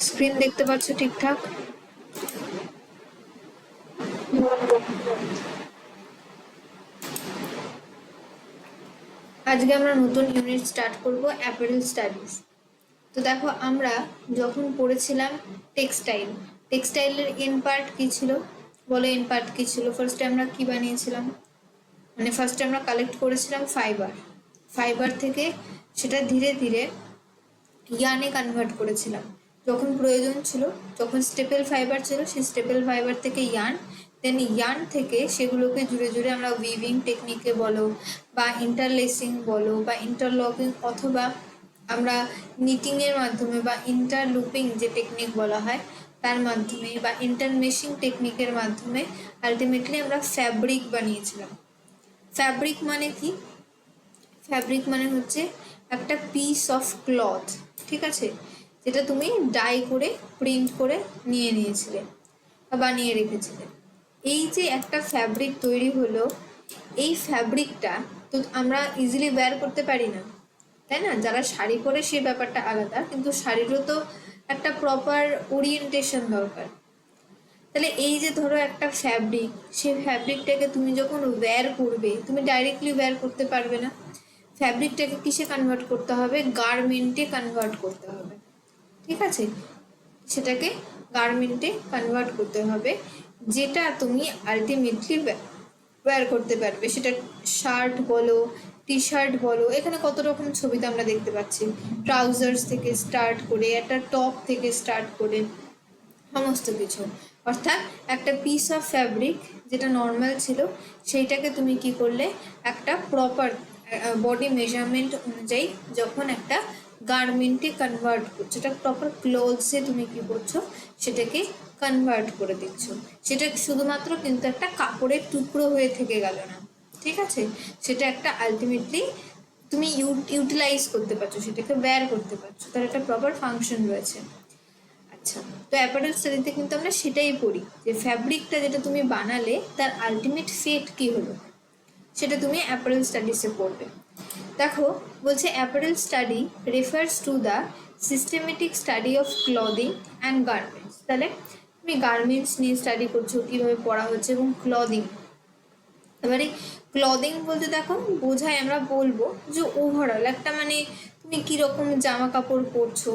Screen দেখতে পাচ্ছ ঠিকঠাক? আজকে আমরা নতুন ইউনিট স্টার্ট করব, অ্যাপারেল স্টাডিজ। তো দেখো, আমরা যখন পড়েছিলাম টেক্সটাইলের এন পার্ট কি ছিল বলো? এন পার্ট কি ছিল? ফার্স্টে আমরা কি বানিয়েছিলাম, মানে ফার্স্টে আমরা কালেক্ট করেছিলাম ফাইবার থেকে সেটা ধীরে ধীরে ইয়ানে কনভার্ট করেছিলাম যখন প্রয়োজন ছিল। যখন স্টেপল ফাইবার ছিল, সেই স্টেপল ফাইবার থেকে দেন ইয়ান থেকে সেগুলোকে জুড়ে জুড়ে আমরা উইভিং টেকনিকে বলো বা ইন্টারলেসিং বলো বা ইন্টারলকিং, অথবা আমরা নিটিংয়ের মাধ্যমে বা ইন্টারলুপিং যে টেকনিক বলা হয় তার মাধ্যমে বা ইন্টারমেশিং টেকনিকের মাধ্যমে আলটিমেটলি আমরা ফ্যাব্রিক বানিয়েছিলাম। ফ্যাব্রিক মানে কি? ফ্যাব্রিক মানে হচ্ছে একটা পিস অফ ক্লথ, ঠিক আছে, যেটা তুমি ডাই করে প্রিন্ট করে নিয়েছিলে বা বানিয়ে রেখেছিলে। এই যে একটা ফ্যাব্রিক তৈরি হলো, এই ফ্যাব্রিকটা তো আমরা ইজিলি ওয়্যার করতে পারি না, তাই না? যারা শাড়ি পরে সেই ব্যাপারটা আলাদা, কিন্তু শাড়িরও তো একটা প্রপার ওরিয়েন্টেশন দরকার। তাহলে এই যে ধরো একটা ফ্যাব্রিক, সেই ফ্যাব্রিকটাকে তুমি যখন ওয়্যার করবে, তুমি ডাইরেক্টলি ওয়্যার করতে পারবে না। ফ্যাব্রিকটাকে কিসে কনভার্ট করতে হবে? গার্মেন্টে কনভার্ট করতে হবে, ঠিক আছে? সেটাকে গার্মেন্টে কনভার্ট করতে হবে, যেটা তুমি আলটিমেটলি ওয়্যার করতে পারবে। সেটা শার্ট বলো, টি শার্ট বলো, এখানে কত রকম ছবিতে আমরা দেখতে পাচ্ছি, ট্রাউজার্স থেকে স্টার্ট করে একটা টপ থেকে স্টার্ট করে সমস্ত কিছু। অর্থাৎ একটা পিস অফ ফ্যাব্রিক যেটা নর্মাল ছিল, সেইটাকে তুমি কি করলে একটা প্রপার বডি মেজারমেন্ট অনুযায়ী যখন একটা গার্মেন্টে কনভার্ট করছো, এটা প্রপার ক্লোথসে তুমি কি করছো, সেটাকে কনভার্ট করে দিচ্ছ। সেটা শুধুমাত্র কিন্তু একটা কাপড়ের টুকরো হয়ে থেকে গেল না, ঠিক আছে? সেটা একটা আলটিমেটলি তুমি ইউটিলাইজ করতে পারছো, সেটাকে ওয়্যার করতে পারছো, তার একটা প্রপার ফাংশন রয়েছে। আচ্ছা, তো অ্যাপারেল স্টাডিতে কিন্তু আমরা সেটাই পড়ি, যে ফ্যাব্রিকটা যেটা তুমি বানালে তার আলটিমেট ফেট কি হলো, সেটা তুমি অ্যাপারেল স্টাডিসে পড়বে। দেখো, বলছে apparel study refers to the systematic study of clothing and garments. তাহলে তুমি গার্মেন্টস নিয়ে স্টাডি করছো, কীভাবে পড়া হচ্ছে, এবং ক্লদিং। এবারে ক্লদিং বলতে দেখো বোঝায়, আমরা বলবো যে ওভারঅল একটা, মানে তুমি কীরকম জামা কাপড় পরছো,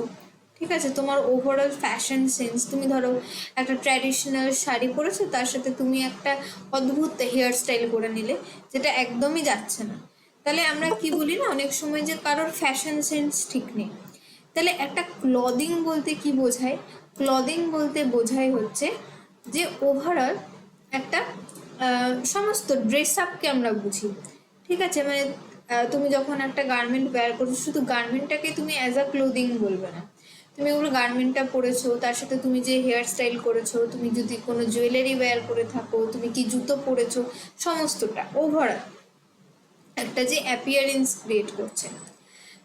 ঠিক আছে, তোমার ওভারঅল ফ্যাশন সেন্স। তুমি ধরো একটা ট্র্যাডিশনাল শাড়ি পরেছো, তার সাথে তুমি একটা অদ্ভুত হেয়ার স্টাইল করে নিলে, যেটা একদমই যাচ্ছে না। তাহলে আমরা কি বলি না অনেক সময়, যে কারোর ফ্যাশন সেন্স ঠিক নেই। তাহলে একটা ক্লদিং বলতে কি বোঝায়? ক্লদিং বলতে বোঝায় হচ্ছে যে ওভারঅল একটা সমস্ত ড্রেস আপকে আমরা বুঝি, ঠিক আছে? মানে তুমি যখন একটা গার্মেন্ট ওয়্যার করছো, শুধু গার্মেন্টটাকে তুমি অ্যাজ আ ক্লোদিং বলবে না। তুমি ওগুলো গার্মেন্টটা পরেছো, তার সাথে তুমি যে হেয়ার স্টাইল করেছো, তুমি যদি কোনো জুয়েলারি ওয়্যার করে থাকো, তুমি কি জুতো পরেছো, সমস্তটা ওভারঅল একটা যে অ্যাপিয়ারেন্স ক্রিয়েট করছে।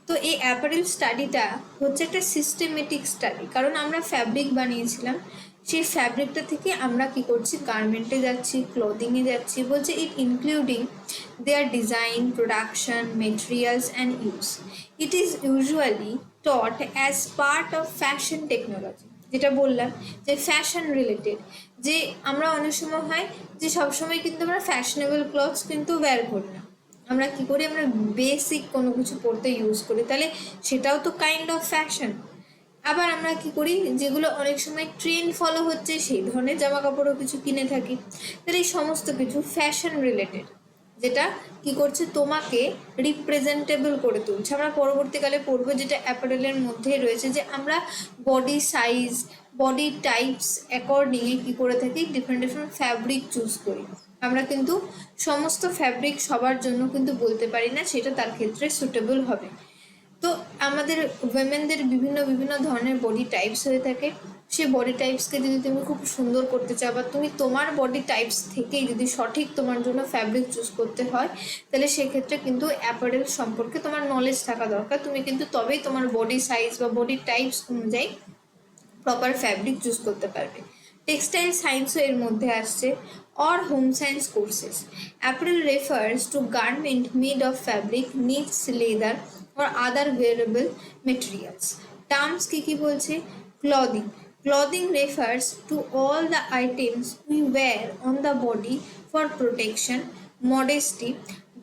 তো এই অ্যাপারেল স্টাডিটা হচ্ছে একটা সিস্টেমেটিক স্টাডি, কারণ আমরা ফ্যাব্রিক বানিয়েছিলাম, সেই ফ্যাব্রিকটা থেকে আমরা কি করছি, গার্মেন্টে যাচ্ছি, ক্লোদিংয়ে যাচ্ছি। বলছে it including their design, production, materials and use. It is usually taught as part of fashion technology. যেটা বললাম যে ফ্যাশন রিলেটেড, যে আমরা অনেক সময় হয় যে সবসময় কিন্তু আমরা ফ্যাশনেবল ক্লথস কিন্তু ওয়্যার করি না, আমরা কি করি, আমরা বেসিক কোনো কিছু পড়তে ইউজ করি, তাহলে সেটাও তো কাইন্ড অফ ফ্যাশন। আবার আমরা কি করি, যেগুলো অনেক সময় ট্রেন্ড ফলো হচ্ছে সেই ধরনের জামা কাপড়ও কিছু কিনে থাকি। তাহলে এই সমস্ত কিছু ফ্যাশন রিলেটেড, যেটা কি করছে, তোমাকে রিপ্রেজেন্টেবল করে তুলছে। আমরা পরবর্তীকালে পড়বো, যেটা অ্যাপারেলের মধ্যেই রয়েছে, যে আমরা বডি সাইজ, বডি টাইপস অ্যাকর্ডিংয়ে কী করে থাকি, ডিফারেন্ট ডিফারেন্ট ফ্যাব্রিক চুজ করি। আমরা কিন্তু সমস্ত ফ্যাব্রিক সবার জন্য কিন্তু বলতে পারি না, সেটা তার ক্ষেত্রে সুটেবল হবে। তো আমাদের উইমেনদের বিভিন্ন বিভিন্ন ধরনের বডি টাইপস হয়ে থাকে। সেই বডি টাইপসকে যদি তুমি খুব সুন্দর করতে চাও, বা তুমি তোমার বডি টাইপস থেকেই যদি সঠিক তোমার জন্য ফ্যাব্রিক চুজ করতে হয়, তাহলে সেক্ষেত্রে কিন্তু অ্যাপারেল সম্পর্কে তোমার নলেজ থাকা দরকার। তুমি কিন্তু তবেই তোমার বডি সাইজ বা বডি টাইপস অনুযায়ী প্রপার ফ্যাব্রিক চুজ করতে পারবে। টেক্সটাইল সায়েন্সও এর মধ্যে আসছে, or home science courses. Apparel refers to garment made of fabric, knits, leather or other wearable materials. Terms কি কি বলছে? Clothing. Clothing refers to all the items we wear on the body for protection, modesty,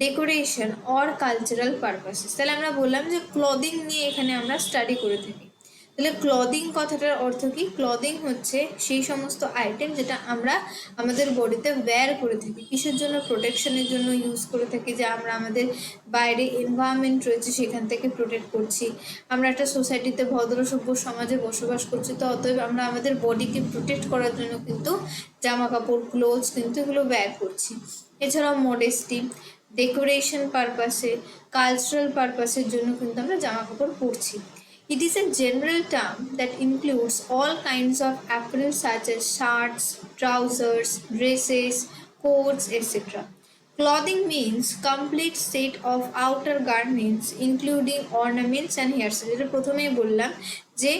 decoration or cultural purposes. তাহলে আমরা বললাম যে clothing নিয়ে এখানে আমরা স্টাডি করে থাকি। তাহলে ক্লদিং কথাটার অর্থ কি? ক্লদিং হচ্ছে সেই সমস্ত আইটেম যেটা আমরা আমাদের বডিতে ওয়্যার করে থাকি, কিসের জন্য? প্রোটেকশনের জন্য ইউজ করে থাকি, যে আমরা আমাদের বাইরে এনভায়রনমেন্ট রয়েছে সেখান থেকে প্রোটেক্ট করছি। আমরা একটা সোসাইটিতে ভদ্র সভ্য সমাজে বসবাস করছি, তো অতএব আমরা আমাদের বডিকে প্রোটেক্ট করার জন্য কিন্তু জামা কাপড়, ক্লোথস কিন্তু এগুলো ওয়্যার করছি। এছাড়াও মডেস্টি, ডেকোরেশন পারপাসে, কালচারাল পারপাসের জন্য কিন্তু আমরা জামা কাপড় পরছি। It is a general term that includes all kinds of apparel such as shirts, trousers, dresses, coats, etc. Clothing means complete set of outer garments including ornaments and hairstyles. যেটা প্রথমেই বললাম যে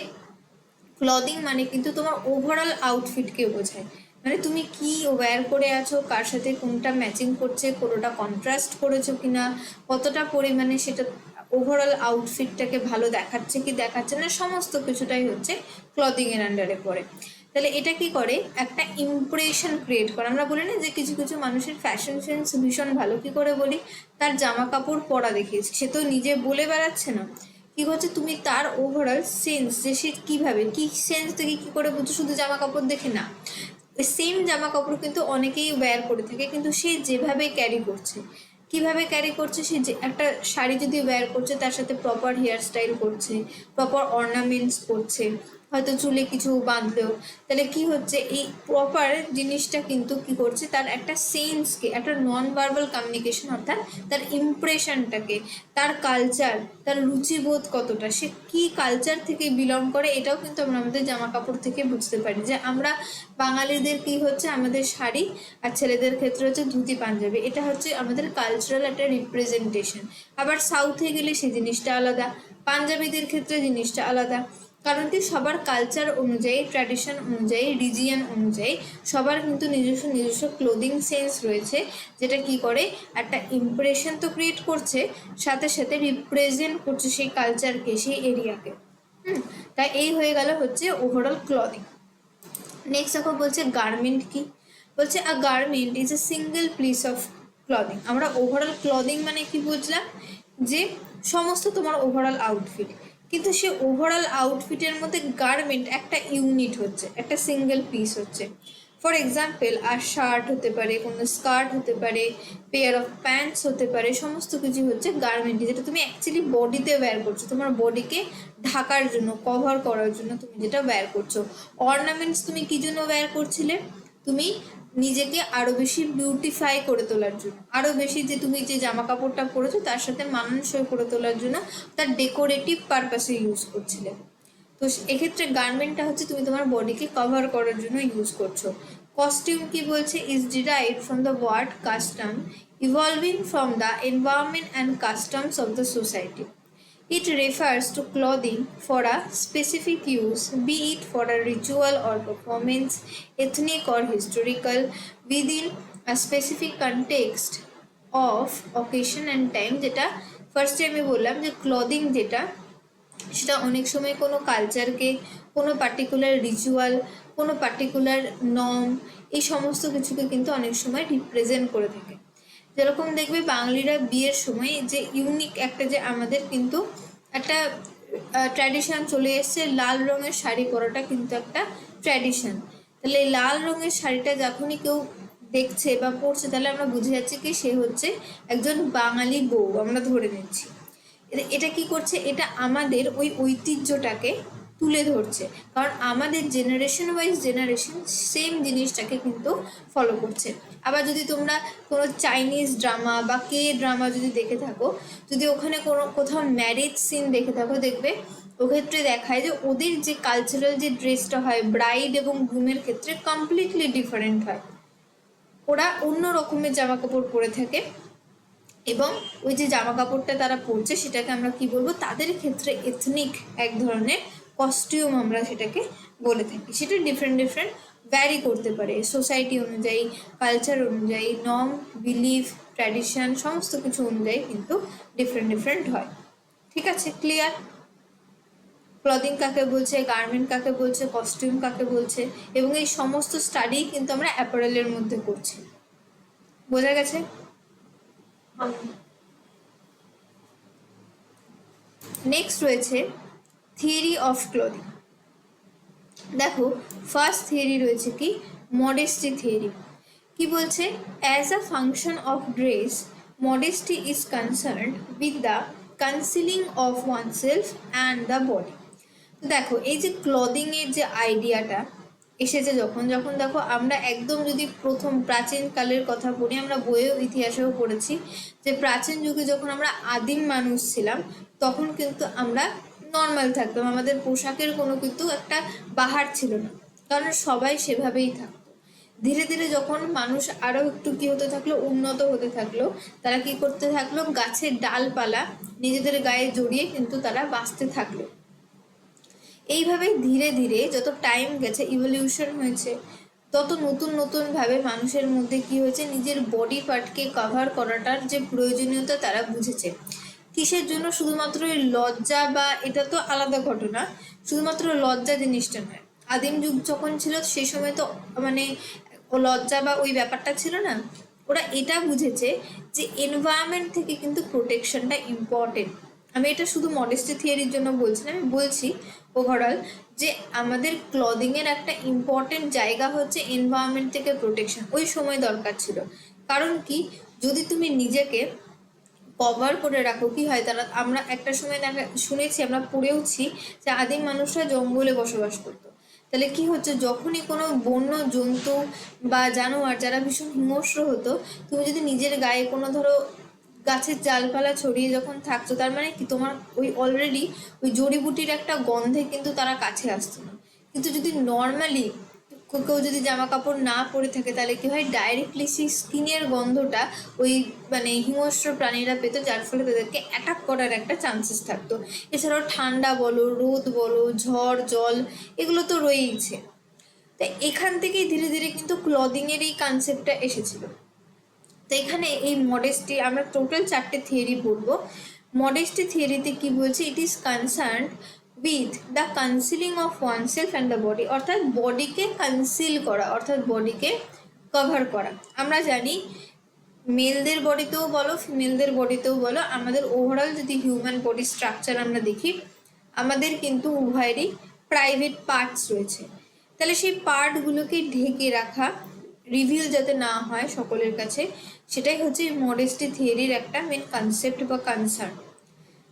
ক্লদিং মানে কিন্তু তোমার ওভারঅল আউটফিটকে বোঝায়, মানে তুমি কি ওয়্যার করে আছো, কার সাথে কোনটা ম্যাচিং করছে, কোনোটা কন্ট্রাস্ট করেছো কিনা, কতটা পরিমাণে সেটা ওভারঅল আউটফিটটাকে ভালো দেখাচ্ছে কি দেখাচ্ছে না, সমস্ত কিছুটাই হচ্ছে ক্লদিং এর আন্ডারে পড়ে। তাহলে এটা কি করে? একটা ইমপ্রেশন ক্রিয়েট করে। আমরা বলি না যে কিছু কিছু মানুষের ফ্যাশন সেন্স ভীষণ ভালো, কি করে বলি? তার জামা কাপড় পরা দেখিয়েছে, সে তো নিজে বলে বেড়াচ্ছে না, কি হচ্ছে তুমি তার ওভারঅল সেন্স, যে সে কিভাবে, কি সেন্স থেকে কি করে বুঝছো? শুধু জামা কাপড় দেখে না, সেম জামা কাপড় কিন্তু অনেকেই ওয়্যার করে থাকে, কিন্তু সে যেভাবে ক্যারি করছে, কিভাবে ক্যারি করছে, সে যে একটা শাড়ি যদি ওয়্যার করছে তার সাথে প্রপার হেয়ার স্টাইল করছে, প্রপার অর্নামেন্টস করছে, হয়তো চুলে কিছু বাঁধলেও, তাহলে কি হচ্ছে? এই প্রপার জিনিসটা কিন্তু কি করছে? তার একটা সেন্সকে, একটা নন ভার্বাল কমিউনিকেশন, অর্থাৎ তার ইমপ্রেশনটাকে, তার কালচার, তার রুচিবোধ কতটা, সে কি কালচার থেকে বিলং করে, এটাও কিন্তু আমরা আমাদের জামা কাপড় থেকে বুঝতে পারি। যে আমরা বাঙালিদের কি হচ্ছে, আমাদের শাড়ি, আর ছেলেদের ক্ষেত্রে হচ্ছে ধুতি পাঞ্জাবি, এটা হচ্ছে আমাদের কালচারাল একটা রিপ্রেজেন্টেশন। আবার সাউথে গেলে সেই জিনিসটা আলাদা, পাঞ্জাবিদের ক্ষেত্রে জিনিসটা আলাদা, কারণ কি সবার কালচার অনুযায়ী, ট্র্যাডিশন অনুযায়ী, রিজিয়ন অনুযায়ী সবার কিন্তু নিজস্ব নিজস্ব ক্লোদিং সেন্স রয়েছে, যেটা কি করে? একটা ইমপ্রেশন তো ক্রিয়েট করছে, সাথে সাথে রিপ্রেজেন্ট করছে সেই কালচারকে, সেই এরিয়াকে। তাই এই হয়ে গেল হচ্ছে ওভারঅল ক্লদিং। নেক্সট দেখো বলছে গার্মেন্ট কি? বলছে আ garment is a single piece of clothing. আমরা ওভারঅল ক্লদিং মানে কি বুঝলাম? যে সমস্ত তোমার ওভারঅল আউটফিট, কিন্তু সে ওভারঅল আউটফিটের মধ্যে গার্মেন্ট একটা ইউনিট হচ্ছে, একটা সিঙ্গেল পিস হচ্ছে। ফর এক্সাম্পল, আর শার্ট হতে পারে, কোনো স্কার্ট হতে পারে, পেয়ার অফ প্যান্টস হতে পারে, সমস্ত কিছু হচ্ছে গার্মেন্ট, যেটা তুমি অ্যাকচুয়ালি বডিতে ওয়্যার করছো, তোমার বডিকে ঢাকার জন্য, কভার করার জন্য তুমি যেটা ওয়্যার করছো। অর্নামেন্টস তুমি কি জন্য ওয়্যার করছিলে? তুমি নিজেকে আরো বেশি বিউটিফাই করে তোলার জন্য, আরো বেশি যে তুমি যে জামা কাপড়টা পরেছো তার সাথে মানানসই করে তোলার জন্য, তার ডেকোরেটিভ পারপাসে ইউজ করছিলে। তো এক্ষেত্রে গার্মেন্টটা হচ্ছে তুমি তোমার বডিকে কভার করার জন্য ইউজ করছো। কস্টিউম কি বলছে? Is derived from the word custom, evolving from the environment and customs of the society. It refers to clothing for a specific use, be it for a ritual or performance, ethnic or historical, within a specific context of occasion and time. যেটা ফার্স্টে আমি বললাম যে clothing যেটা, সেটা অনেক সময় কোনো কালচারকে, কোনো পার্টিকুলার রিচুয়াল, কোনো পার্টিকুলার নর্ম, এই সমস্ত কিছুকে কিন্তু অনেক সময় রিপ্রেজেন্ট করে থাকে। যেরকম দেখবে বাঙালিরা বিয়ের সময় যে ইউনিক একটা, যে আমাদের কিন্তু একটা ট্র্যাডিশন চলে এসছে, লাল রঙের শাড়ি পরাটা কিন্তু একটা ট্র্যাডিশন। তাহলে লাল রঙের শাড়িটা যখনই কেউ দেখছে বা পরছে, তাহলে আমরা বুঝে যাচ্ছি কি সে হচ্ছে একজন বাঙালি বউ, আমরা ধরে নিচ্ছি। এটা কি করছে? এটা আমাদের ওই ঐতিহ্যটাকে তুলে ধরছে, কারণ আমাদের জেনারেশন ওয়াইজ জেনারেশন সেম জিনিসটাকে কিন্তু ফলো করছে। আবার যদি তোমরা কোনো চাইনিজ ড্রামা বা ড্রামা যদি দেখে থাকো, যদি ওখানে কোনো কোথাও ম্যারেজ সিন দেখে থাকো, দেখবে ওক্ষেত্রে দেখায় যে ওদের যে কালচারাল যে ড্রেসটা হয় ব্রাইড এবং গ্রুমের ক্ষেত্রে কমপ্লিটলি ডিফারেন্ট হয়। ওরা অন্য রকমের জামা কাপড় পরে থাকে, এবং ওই যে জামা কাপড়টা তারা পরছে সেটাকে আমরা কি বলবো? তাদের ক্ষেত্রে এথনিক এক ধরনের কস্টিউম আমরা সেটাকে বলে থাকি। সেটা ডিফারেন্ট ডিফারেন্ট ভ্যারি করতে পারে সোসাইটি অনুযায়ী, কালচার অনুযায়ী, নর্ম, বিলিভ, ট্র্যাডিশন, সমস্ত কিছু অনুযায়ী কিন্তু ডিফারেন্ট ডিফারেন্ট হয়। ঠিক আছে, ক্লিয়ার? ক্লদিং কাকে বলছে, গার্মেন্ট কাকে বলছে, কস্টিউম কাকে বলছে, এবং এই সমস্ত স্টাডি কিন্তু আমরা অ্যাপারেলের মধ্যে করছি। বোঝা গেছে? নেক্সট রয়েছে থিওরি অফ ক্লদিং। দেখো ফার্স্ট থিওরি রয়েছে কি, মডেস্টি থিওরি। কি বলছে, as a function of dress modesty is concerned with the concealing of oneself and the body. দেখো এই যে ক্লদিং এর যে আইডিয়াটা এসেছে যখন দেখো আমরা একদম যদি প্রথম প্রাচীন কালের কথা পড়ি, আমরা বইয়েও ইতিহাসেও পড়েছি যে প্রাচীন যুগে যখন আমরা আদিম মানুষ ছিলাম তখন কিন্তু আমরা নর্মাল থাকতাম, আমাদের পোশাকের কোনো কিন্তু একটা বাহার ছিল না, কারণ সবাই সেভাবেই থাকতো। ধীরে ধীরে যখন মানুষ আরও একটু কী হতে থাকলো, উন্নত হতে থাকলো, তারা কি করতে থাকলো, গাছের ডালপালা নিজেদের গায়ে জড়িয়ে কিন্তু তারা বাঁচতে থাকলো। এইভাবে ধীরে ধীরে যত টাইম গেছে, ইভলিউশন হয়েছে, তত নতুন নতুনভাবে মানুষের মধ্যে কি হয়েছে, নিজের বডি পার্টকে কভার করাটার যে প্রয়োজনীয়তা তারা বুঝেছে। কিসের জন্য? শুধুমাত্র এই লজ্জা, বা এটা তো আলাদা ঘটনা, শুধুমাত্র লজ্জা জিনিসটা নয়। আদিম যুগ যখন ছিল সেই সময় তো মানে লজ্জা বা ওই ব্যাপারটা ছিল না, ওরা এটা বুঝেছে যে এনভায়রনমেন্ট থেকে কিন্তু প্রোটেকশনটা ইম্পর্টেন্ট। আমি এটা শুধু মডেস্টি থিওরির জন্য বলছি না, আমি বলছি ওভারঅল যে আমাদের ক্লদিংয়ের একটা ইম্পর্টেন্ট জায়গা হচ্ছে এনভায়রনমেন্ট থেকে প্রোটেকশন। ওই সময় দরকার ছিল, কারণ কি, যদি তুমি নিজেকে কভার করে রাখো কি হয়, তারা আমরা একটা সময় শুনেছি, আমরা পড়েওছি যে আদিম মানুষরা জঙ্গলে বসবাস করতো। তাহলে কি হচ্ছে, যখনই কোনো বন্য জন্তু বা জানোয়ার যারা ভীষণ হিংস্র হতো, তুমি যদি নিজের গায়ে কোনো ধরো গাছের ডালপালা ছড়িয়ে যখন থাকছো, তার মানে কি তোমার ওই অলরেডি ওই জড়িবুটির একটা গন্ধে কিন্তু তারা কাছে আসতো না। কিন্তু যদি নর্মালি কেউ যদি জামা কাপড় না পরে থাকে, তাহলে কি হয়, ডাইরেক্টলি সেই স্কিনের গন্ধটা ওই মানে হিংস্র প্রাণীরা পেতো, যার ফলে তাদেরকে অ্যাটাক করার একটা চান্সেস থাকতো। এছাড়াও ঠান্ডা বলো, রোদ বলো, ঝড় জল, এগুলো তো রয়েইছে। তাই এখান থেকেই ধীরে ধীরে কিন্তু ক্লদিংয়ের এই কনসেপ্টটা এসেছিল। তো এখানে এই মডেস্টি আমরা টোটাল 4টে থিওরি পড়বো। মডেস্টি থিওরিতে কি বলছে, it is concerned with the concealing of oneself and the body, অর্থাৎ বডিকে কনসিল করা, অর্থাৎ বডিকে কভার করা। আমরা জানি মেলদের বডিতেও বলো, ফিমেলদের বডিতেও বলো, আমাদের ওভারঅল যদি হিউম্যান বডি স্ট্রাকচার আমরা দেখি, আমাদের কিন্তু উভয়েরই প্রাইভেট পার্টস রয়েছে। তাহলে সেই পার্টগুলোকে ঢেকে রাখা, রিভিল যাতে না হয় সকলের কাছে, সেটাই হচ্ছে মডেস্টি থিওরির একটা মেন কনসেপ্ট বা concern.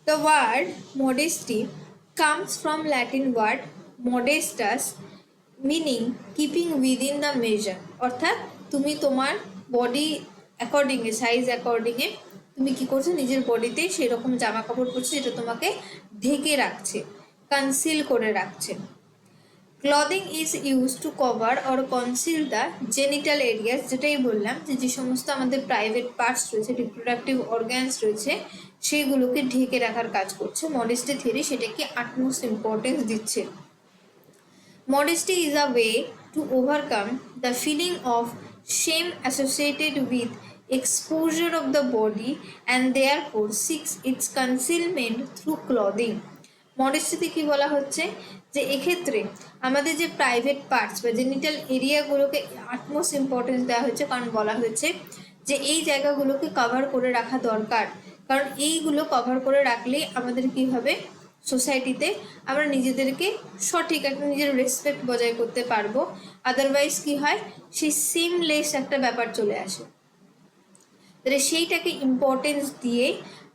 The word modesty comes from Latin word modestus, meaning keeping within the measure, অর্থাৎ তুমি তোমার বডি অ্যাকর্ডিংয়ে, সাইজ অ্যাকর্ডিংয়ে তুমি কি করছো, নিজের বডিতে সেরকম জামা কাপড় পরছো যেটা তোমাকে ঢেকে রাখছে, কনসিল করে রাখছে। Clothing is use to cover or conceal the genital areas, যেটাই বললাম যে সমস্ত আমাদের প্রাইভেট পার্টস রয়েছে, রিপ্রোডাক্টিভ অর্গ্যানস রয়েছে, সেগুলোকে ঢেকে রাখার কাজ করছে। মডেস্টি থিওরি সেটাকে আটমোস্ট ইম্পর্টেন্স দিচ্ছে। Modesty is a way to overcome the feeling of shame associated with exposure of the body and therefore seeks its concealment through clothing. মডেস্টিতে কি বলা হচ্ছে, যে এক্ষেত্রে আমাদের যে প্রাইভেট পার্টস বা জেনিটাল এরিয়াগুলোকে আটমোস্ট ইম্পর্টেন্স দেওয়া হয়েছে, কারণ বলা হয়েছে যে এই জায়গাগুলোকে কভার করে রাখা দরকার, কারণ এইগুলো কভার করে রাখলেই আমাদের কি হবে, সোসাইটিতে আমরা নিজেদেরকে সঠিক একটা নিজের রেসপেক্ট বজায় করতে পারবো। আদারওয়াইজ কি হয়, সেই সিমলেস একটা ব্যাপার চলে আসে। তাহলে সেইটাকে ইম্পর্টেন্স দিয়ে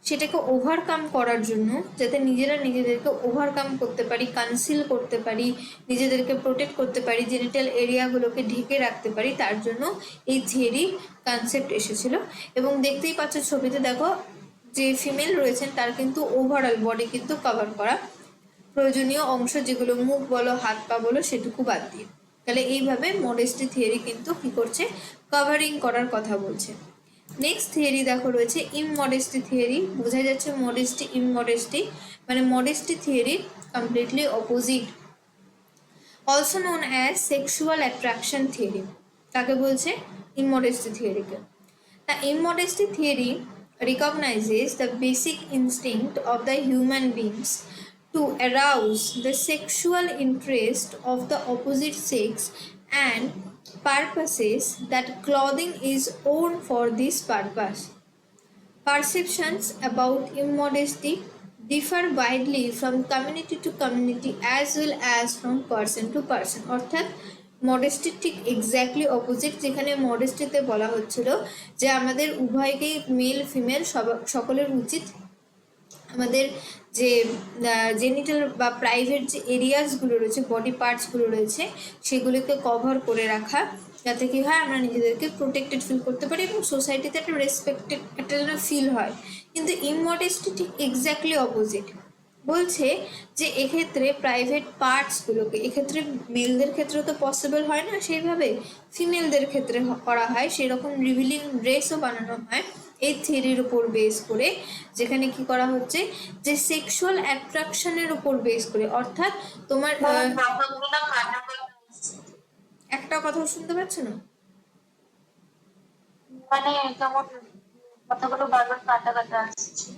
সেটাকে ওভারকাম করার জন্য, যাতে নিজেরা নিজেদেরকে ওভারকাম করতে পারি, কনসিল করতে পারি, নিজেদেরকে প্রোটেক্ট করতে পারি, জেনিটাল এরিয়াগুলোকে ঢেকে রাখতে পারি, তার জন্য এই থিওরি কনসেপ্ট এসেছিল। এবং দেখতেই পাচ্ছ ছবিতে, দেখো যে ফিমেল রয়েছেন তার কিন্তু ওভারঅল বডি কিন্তু কভার করা, প্রয়োজনীয় অংশ যেগুলো মুখ বলো, হাত পা বলো, সেটুকু বাদ দিয়ে। তাহলে এইভাবে মডেস্টি থিওরি কিন্তু কি করছে, কভারিং করার কথা বলছে। নেক্সট থিওরি দেখো রয়েছে ইমমডেস্টি থিওরি। বোঝা যাচ্ছে মডেস্টি ইমমডেস্টি মানে modesty theory completely opposite. Also known as sexual attraction theory. কাকে বলছে, ইমমডেস্টি থিওরিকে। The immodesty theory recognizes the basic instinct of the human beings to arouse the sexual interest of the opposite sex and purposes that clothing is worn for this purpose. Perceptions about immodesty differ widely from community to community as well as from person to person. অর্থাৎ modesty ঠিক exactly opposite, যেখানে মডেস্টিতে বলা হচ্ছিল যে আমাদের উভয়কেই male female সকলের উচিত আমাদের যে জেনিটাল বা প্রাইভেট যে এরিয়াসগুলো রয়েছে, বডি পার্টসগুলো রয়েছে, সেগুলোকে কভার করে রাখা, যাতে কি হয় আমরা নিজেদেরকে প্রোটেক্টেড ফিল করতে পারি এবং সোসাইটিতে একটা রেসপেক্টেড একটা যেন ফিল হয়। কিন্তু ইমমডেস্টি ঠিক এক্স্যাক্টলি অপোজিট, বলছে যে এক্ষেত্রে প্রাইভেট পার্টসগুলোকে, এক্ষেত্রে মেলদের ক্ষেত্রে তো পসিবল হয় না সেইভাবে, ফিমেলদের ক্ষেত্রে করা হয়, সেরকম রিভিলিং ড্রেসও বানানো হয় এই থিওরির উপর বেস করে, যেখানে কি করা হচ্ছে যে সেক্সুয়াল অ্যাট্রাকশনের উপর বেস করে। অর্থাৎ তোমার একটা কথা শুনতে পাচ্ছ না, মানে কেমন কথাগুলো বারবার কাটা কাটা আসছে।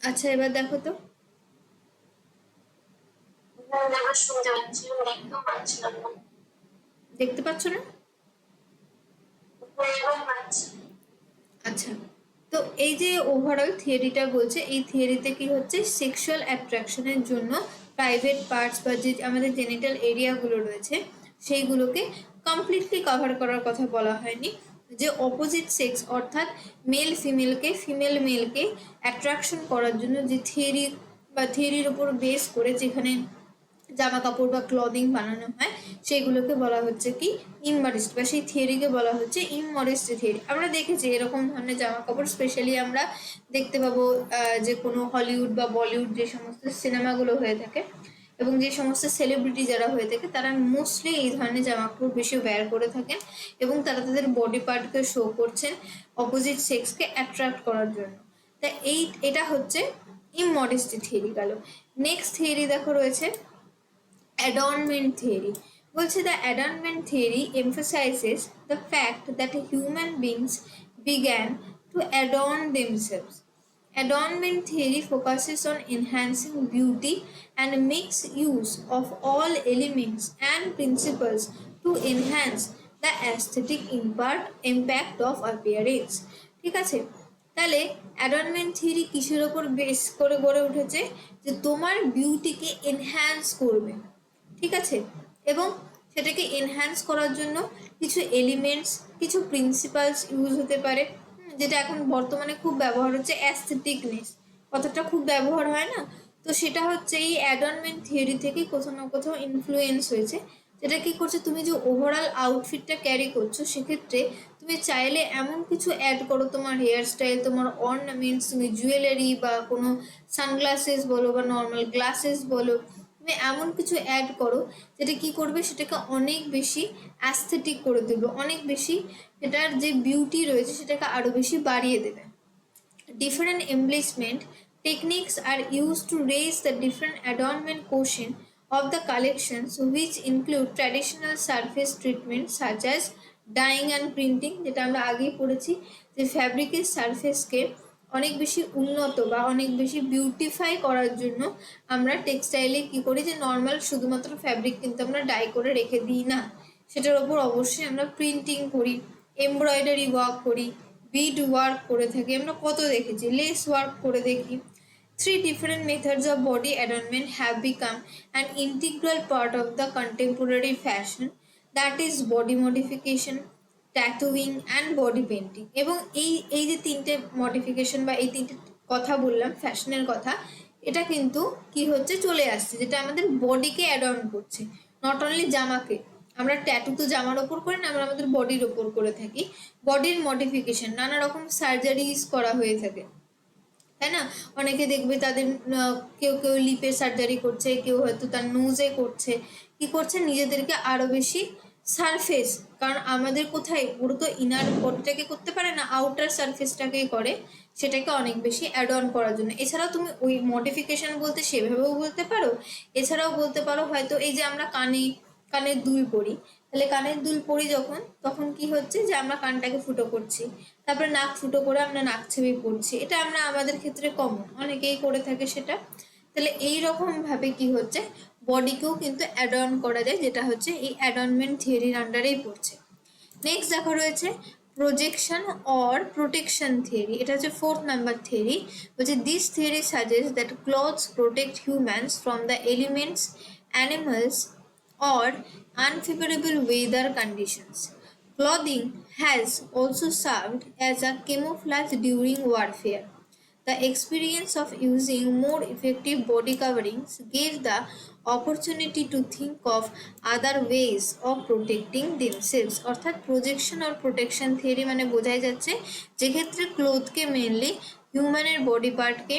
আচ্ছা এবার দেখো তো, দেখতে পাচ্ছ না? আচ্ছা, তো এই যে ওভারঅল থিওরিটা বলছে, এই থিওরিতে কি হচ্ছে সেক্সুয়াল অ্যাট্রাকশনের জন্য প্রাইভেট পার্টস বা যে আমাদের জেনিটাল এরিয়াগুলো রয়েছে সেইগুলোকে কমপ্লিটলি কভার করার কথা বলা হয়নি। যে অপোজিট সেক্স অর্থাৎ মেল ফিমেলকে, ফিমেল মেলকে অ্যাট্রাকশন করার জন্য যে থিওরি বা থিওরির উপর বেস করে যেখানে জামা কাপড় বা ক্লদিং বানানো হয় সেইগুলোকে বলা হচ্ছে কি ইমমডেস্টি, বা সেই থিওরিকে বলা হচ্ছে ইমমডেস্টি থিওরি। আমরা দেখেছি এরকম ধরনের জামা কাপড় স্পেশালি আমরা দেখতে পাবো যে কোনো হলিউড বা বলিউড যে সমস্ত সিনেমাগুলো হয়ে থাকে এবং যে সমস্ত সেলিব্রিটি যারা হয়ে থাকে তারা মোস্টলি এই ধরনের জামা কাপড় বেশি ওয়্যার করে থাকেন এবং তারা তাদের বডি পার্টকে শো করছেন অপোজিট সেক্সকে অ্যাট্রাক্ট করার জন্য। তা এটা হচ্ছে ইমমডেস্টি থিওরি গেল। নেক্সট থিওরি দেখো রয়েছে adornment theory. বলছে the adornment theory emphasizes the fact that human beings began to adorn themselves. Adornment theory focuses on enhancing beauty and makes use of all elements and principles to enhance the aesthetic impact of appearance. ঠিক আছে, তাহলে অ্যাডর্নমেন্ট theory কিসের ওপর base করে গড়ে উঠেছে? যে তোমার বিউটিকে এনহ্যান্স করবে, ঠিক আছে, এবং সেটাকে এনহ্যান্স করার জন্য কিছু এলিমেন্টস, কিছু প্রিন্সিপালস ইউজ হতে পারে, যেটা এখন বর্তমানে খুব ব্যবহার হচ্ছে অ্যাস্থেটিকনেস, কথাটা খুব ব্যবহার হয় না, তো সেটা হচ্ছে এই অ্যাডর্নমেন্ট থিওরি থেকে কোথাও না কোথাও ইনফ্লুয়েন্স হয়েছে। যেটা কি করছে, তুমি যে ওভারঅল আউটফিটটা ক্যারি করছো সেক্ষেত্রে তুমি চাইলে এমন কিছু অ্যাড করো তোমার হেয়ার স্টাইল, তোমার অর্নামেন্টস, তুমি জুয়েলারি বা কোনো সানগ্লাসেস বলো বা নর্মাল গ্লাসেস বলো, তুমি এমন কিছু অ্যাড করো যেটা কি করবে, সেটাকে অনেক বেশি অ্যাস্থেটিক করে দেবে, অনেক বেশি সেটার যে বিউটি রয়েছে সেটাকে আরও বেশি বাড়িয়ে দেবে। Different embellishment techniques are used to raise the different adornment quotient of the collections, which include traditional surface treatment such as dyeing and printing, যেটা আমরা আগেই পড়েছি যে ফ্যাব্রিকের সারফেসকে অনেক বেশি উন্নত বা অনেক বেশি বিউটিফাই করার জন্য আমরা টেক্সটাইলে কি করি, যে নর্মাল শুধুমাত্র ফ্যাব্রিক কিন্তু আমরা ডাই করে রেখে দিই না, সেটার ওপর অবশ্যই আমরা প্রিন্টিং করি, এমব্রয়ডারি ওয়ার্ক করি, বিড ওয়ার্ক করে থাকি, আমরা কত দেখেছি, লেস ওয়ার্ক করে দেখি। Three different methods of body adornment have become an integral part of the contemporary fashion, that is body modification, tattooing and body painting. এবং এই যে তিনটে মডিফিকেশন বা এই তিনটে কথা বললাম ফ্যাশনের কথা, এটা কিন্তু কি হচ্ছে চলে আসছে, যেটা আমাদের বডিকে অ্যাডর্ন করছে, নট অনলি জামাকে। আমরা ট্যাটু তো জামার ওপর করি না, আমরা আমাদের বডির ওপর করে থাকি। বডির মডিফিকেশন, নানা রকম সার্জারিজ করা হয়ে থাকে, তাই না? অনেকে দেখবে তাদের কেউ কেউ লিপে সার্জারি করছে, কেউ হয়তো তার নোজে করছে, কি করছে নিজেদেরকে আরো বেশি সারফেস, কারণ আমাদের কোথায় পুরো তো ইনার বডিটাকে করতে পারে না, আউটার সারফেসটাকেই করে, সেটাকে অনেক বেশি অ্যাড অন করার জন্য। এছাড়াও তুমি ওই মডিফিকেশন বলতে সেভাবেও বলতে পারো, এছাড়াও বলতে পারো হয়তো এই যে আমরা কানে কানের দুল পরি, তাহলে কানের দুল পরি যখন, তখন কি হচ্ছে যে আমরা কানটাকে ফুটো করছি, তারপরে নাক ফুটো করে আমরা নাক ছেপে পড়ছি। এটা আমরা আমাদের ক্ষেত্রে কমন, অনেকেই করে থাকে সেটা। তাহলে এই রকম ভাবে কি হচ্ছে, বডিকেও কিন্তু অ্যাড অন করা যায়, যেটা হচ্ছে এই অ্যাডনমেন্ট থিওরির আন্ডারেই পড়ছে। নেক্সট দেখো রয়েছে প্রজেকশন অর প্রোটেকশন থিওরি। এটা হচ্ছে 4th নাম্বার থিওরি। বলছে this theory suggest that clothes protect humans from the elements, animals or unfavorable weather conditions. Clothing has also served as a camouflage during warfare. The experience of using more effective body coverings gave the opportunity to think of other ways of protecting themselves. অর্থাৎ projection আর protection theory মানে বোঝাই যাচ্ছে যেক্ষেত্রে ক্লোথকে mainly হিউম্যানের body পার্টকে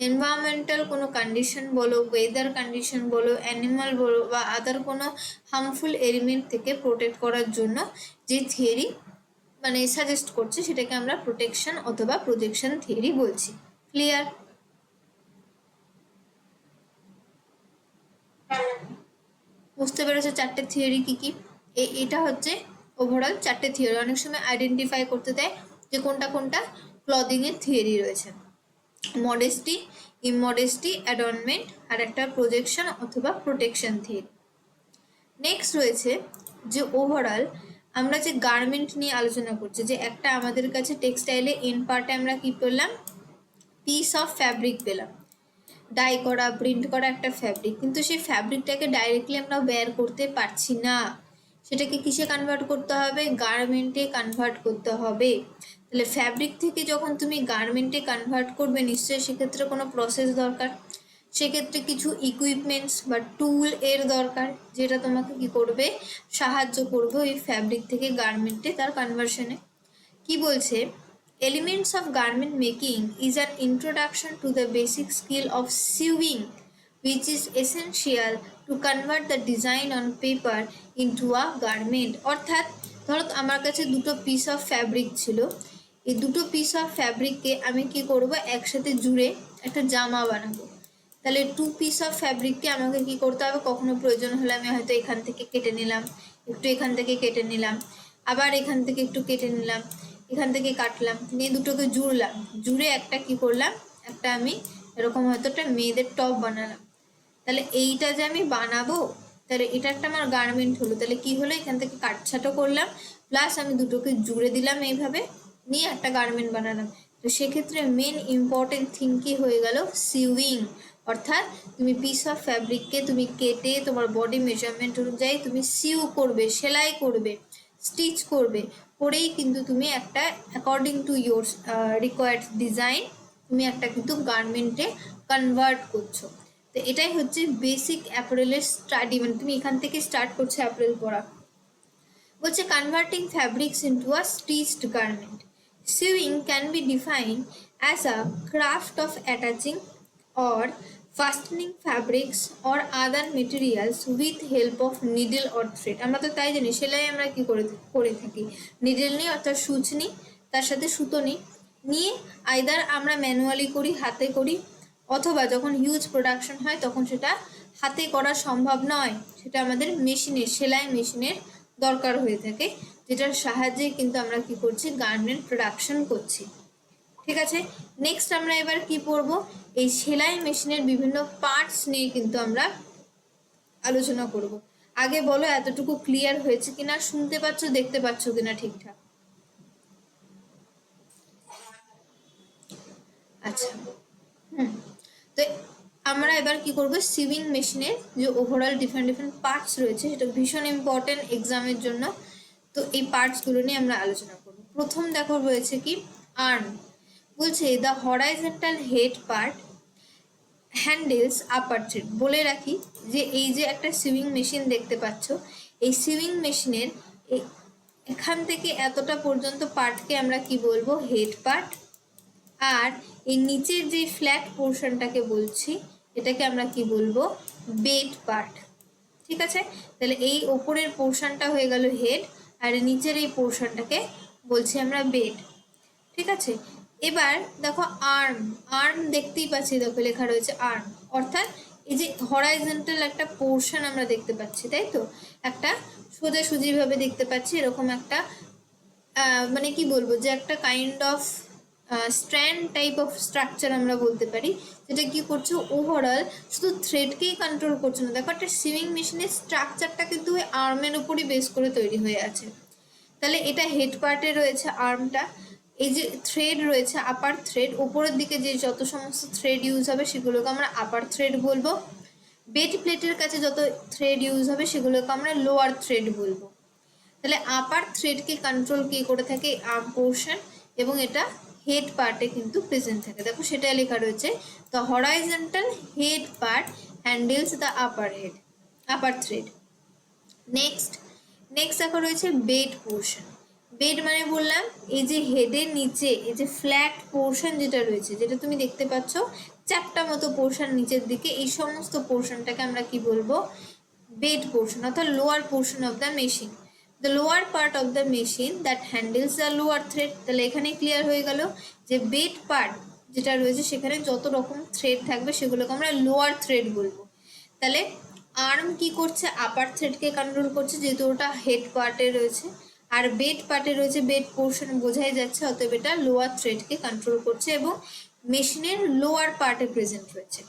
environmental কোনো condition বলো, weather condition বলো, animal বলো বা আদার কোনো হার্মফুল এলিমেন্ট থেকে প্রোটেক্ট করার জন্য যে থিওরি মানে সাজেস্ট করছে সেটাকে আমরা প্রোটেকশন অথবা প্রজেকশন থিওরি বলছি। ক্লিয়ার? বুঝতে পেরেছো চারটে থিওরি কি কি? এটা হচ্ছে ওভারঅল চারটে থিওরি। অনেক সময় আইডেন্টিফাই করতে দেয় যে কোনটা কোনটা ক্লদিং এর থিওরি রয়েছে। মডেস্টি, ইমমডেস্টি, অ্যাডর্নমেন্ট আর একটা প্রজেকশন অথবা প্রোটেকশন থিওরি। নেক্সট রয়েছে যে ওভারঅল আমরা যে গার্মেন্ট নিয়ে আলোচনা করছি, যে একটা আমাদের কাছে টেক্সটাইলে এন্ড পার্টে আমরা কি পেলাম, পিস অফ ফ্যাব্রিক পেলাম, ডাই করা প্রিন্ট করা একটা ফ্যাব্রিক, কিন্তু সেই ফ্যাব্রিকটাকে ডাইরেক্টলি আমরা বেয়ার করতে পারছি না, সেটাকে কিসে কনভার্ট করতে হবে, গার্মেন্টে কনভার্ট করতে হবে। তাহলে ফ্যাব্রিক থেকে যখন তুমি গার্মেন্টে কনভার্ট করবে নিশ্চয়ই সেক্ষেত্রে কোনো প্রসেস দরকার, সেক্ষেত্রে কিছু ইকুইপমেন্টস বা টুল এর দরকার, যেটা তোমাকে কি করবে, সাহায্য করবে ওই ফ্যাব্রিক থেকে গার্মেন্টে তার কনভার্সনে। কি বলছে, elements of garment making is an introduction to the basic skill of sewing, which is essential to convert the design on paper into a garment. অর্থাৎ ধরো আমার কাছে দুটো পিস অফ ফ্যাব্রিক ছিল, এই দুটো পিস অফ ফ্যাব্রিককে আমি কি করব, একসাথে জুড়ে একটা জামা বানাবো। তাহলে 2 পিস অফ ফ্যাব্রিককে আমাকে কি করতে হবে, কখনো প্রয়োজন হলে আমি হয়তো এখান থেকে কেটে নিলাম, একটু এখান থেকে কেটে নিলাম, আবার এখান থেকে একটু কেটে নিলাম, এখান থেকে কাটলাম, নিয়ে দুটোকে জুড়লাম, জুড়ে একটা কি করলাম, একটা আমি এরকম হয়তো একটা মেয়েদের টপ বানালাম। তাহলে এইটা যে আমি বানাবো, তাহলে এটা একটা আমার গার্মেন্ট হলো। তাহলে কি হলো, এখান থেকে কাটছাটো করলাম, প্লাস আমি দুটোকে জুড়ে দিলাম এইভাবে, নিয়ে একটা গার্মেন্ট বানালাম। তো সেক্ষেত্রে মেন ইম্পর্টেন্ট থিং কি হয়ে গেল, সিউইং। অর্থাৎ তুমি পিস অফ ফ্যাব্রিককে তুমি কেটে তোমার বডি মেজারমেন্ট অনুযায়ী তুমি সিউ করবে, সেলাই করবে, স্টিচ করবে, করেই কিন্তু তুমি একটা according to your required design তুমি একটা কিন্তু গার্মেন্টে কনভার্ট করছো। তো এটাই হচ্ছে বেসিক অ্যাপারেলের স্টাডি, মানে তুমি এখান থেকে স্টার্ট করছো অ্যাপারেল পড়া। বলছে converting fabrics into a stitched garment. Sewing can be defined as a craft of attaching or fastening fabrics or other materials with help of needle or thread. আমরা তো তাই জানি সেলাই আমরা কি করে থাকি, নিডল নিই অর্থাৎ সূচ নিই, তার সাথে সুতো নিই, নিয়ে আইদার আমরা ম্যানুয়ালি করি, হাতে করি, অথবা যখন হিউজ প্রোডাকশন হয় তখন সেটা হাতে করা সম্ভব নয়, সেটা আমাদের মেশিনের, সেলাই মেশিনের দরকার হয়ে থাকে, যেটার সাহায্যে কিন্তু আমরা কি করছি, গার্মেন্ট প্রোডাকশন করছি। ঠিক আছে, নেক্সট আমরা এবার কি পড়বো, এই সেলাই মেশিনের বিভিন্ন পার্টস নিয়ে কিন্তু আমরা আলোচনা করব। আগে বলো এতটুকু ক্লিয়ার হয়েছে কিনা, শুনতে পাচ্ছ, দেখতে পাচ্ছ কিনা ঠিকঠাক? আচ্ছা, তো আমরা এবার কি করব, সিউইং মেশিনের যে ওভারঅল ডিফারেন্ট পার্টস রয়েছে সেটা ভীষণ ইম্পর্টেন্ট এক্সামের জন্য। তো এই পার্টসগুলো নিয়ে আমরা আলোচনা করব। প্রথম দেখো রয়েছে কি, আর্ম। বলছে the horizontal head part handles upper thread. বলে রাখি যে এই যে একটা সিউইং মেশিন দেখতে পাচ্ছ, এই সিউইং মেশিনের এখান থেকে এতটা পর্যন্ত পার্টকে আমরা কি বলবো, হেড পার্ট। আর এই নিচের যে ফ্ল্যাট পোর্শনটাকে বলছি এটাকে আমরা কি বলবো, বেড পার্ট। ঠিক আছে, তাহলে এই ওপরের পোর্শনটা হয়ে গেল হেড, আর নিচের এই পোর্শনটাকে বলছি আমরা বেড। ঠিক আছে, এবার দেখো আর্ম। আর্ম দেখতেই পাচ্ছি, দেখো লেখা রয়েছে আর্ম, অর্থাৎ এই যে হরাইজন্টাল একটা পোর্শন আমরা দেখতে পাচ্ছি, তাই তো, একটা সোজাসুজি ভাবে দেখতে পাচ্ছি, এরকম একটা মানে কি বলবো, যে একটা kind of strand type of structure আমরা বলতে পারি, যেটা কি করছে ওভারঅল শুধু থ্রেডকেই কন্ট্রোল করছে না। দেখো একটা সুইং মেশিনের স্ট্রাকচারটা কিন্তু ওই আর্মের উপরই বেস করে তৈরি হয়ে আছে। তাহলে এটা হেড পার্টে রয়েছে আর্মটা, এই যে থ্রেড রয়েছে আপার থ্রেড, উপরের দিকে যে যত সমস্ত থ্রেড ইউজ হবে সেগুলোকে আমরা আপার থ্রেড বলবো। বেড প্লেটের কাছে যত থ্রেড ইউজ হবে সেগুলোকে আমরা লোয়ার থ্রেড বলবো। তাহলে আপার থ্রেডকে কন্ট্রোল কে করে থাকে আর্ম পোর্শন, এবং এটা হেড পার্টে কিন্তু প্রেজেন্ট থাকে। দেখো সেটা লেখা রয়েছে, the horizontal head part handles the upper thread. Next দেখো রয়েছে বেড পোর্শন। বেড মানে বললাম এই যে হেডের নিচে এই যে ফ্ল্যাট পোর্শন যেটা রয়েছে, যেটা তুমি দেখতে পাচ্ছ চারটা মতো পোর্শন নিচের দিকে, এই সমস্ত পোর্শনটাকে আমরা কি বলবো, বেড পোর্শন, অর্থাৎ lower portion of the machine, the lower part of the machine that handles the lower thread. তাহলে এখানে ক্লিয়ার হয়ে গেল যে বেড পার্ট যেটা রয়েছে সেখানে যত রকম থ্রেড থাকবে সেগুলোকে আমরা লোয়ার থ্রেড বলবো। তাহলে আর্ম কি করছে, আপার থ্রেডকে কন্ট্রোল করছে যেহেতু ওটা হেড পার্টে রয়েছে, আর বেড পার্টে রয়েছে বেড পোর্শন, বোঝাই যাচ্ছে, অতএব এটা লোয়ার থ্রেডকে কন্ট্রোল করছে এবং মেশিনের লোয়ার পার্টে প্রেজেন্ট রয়েছে।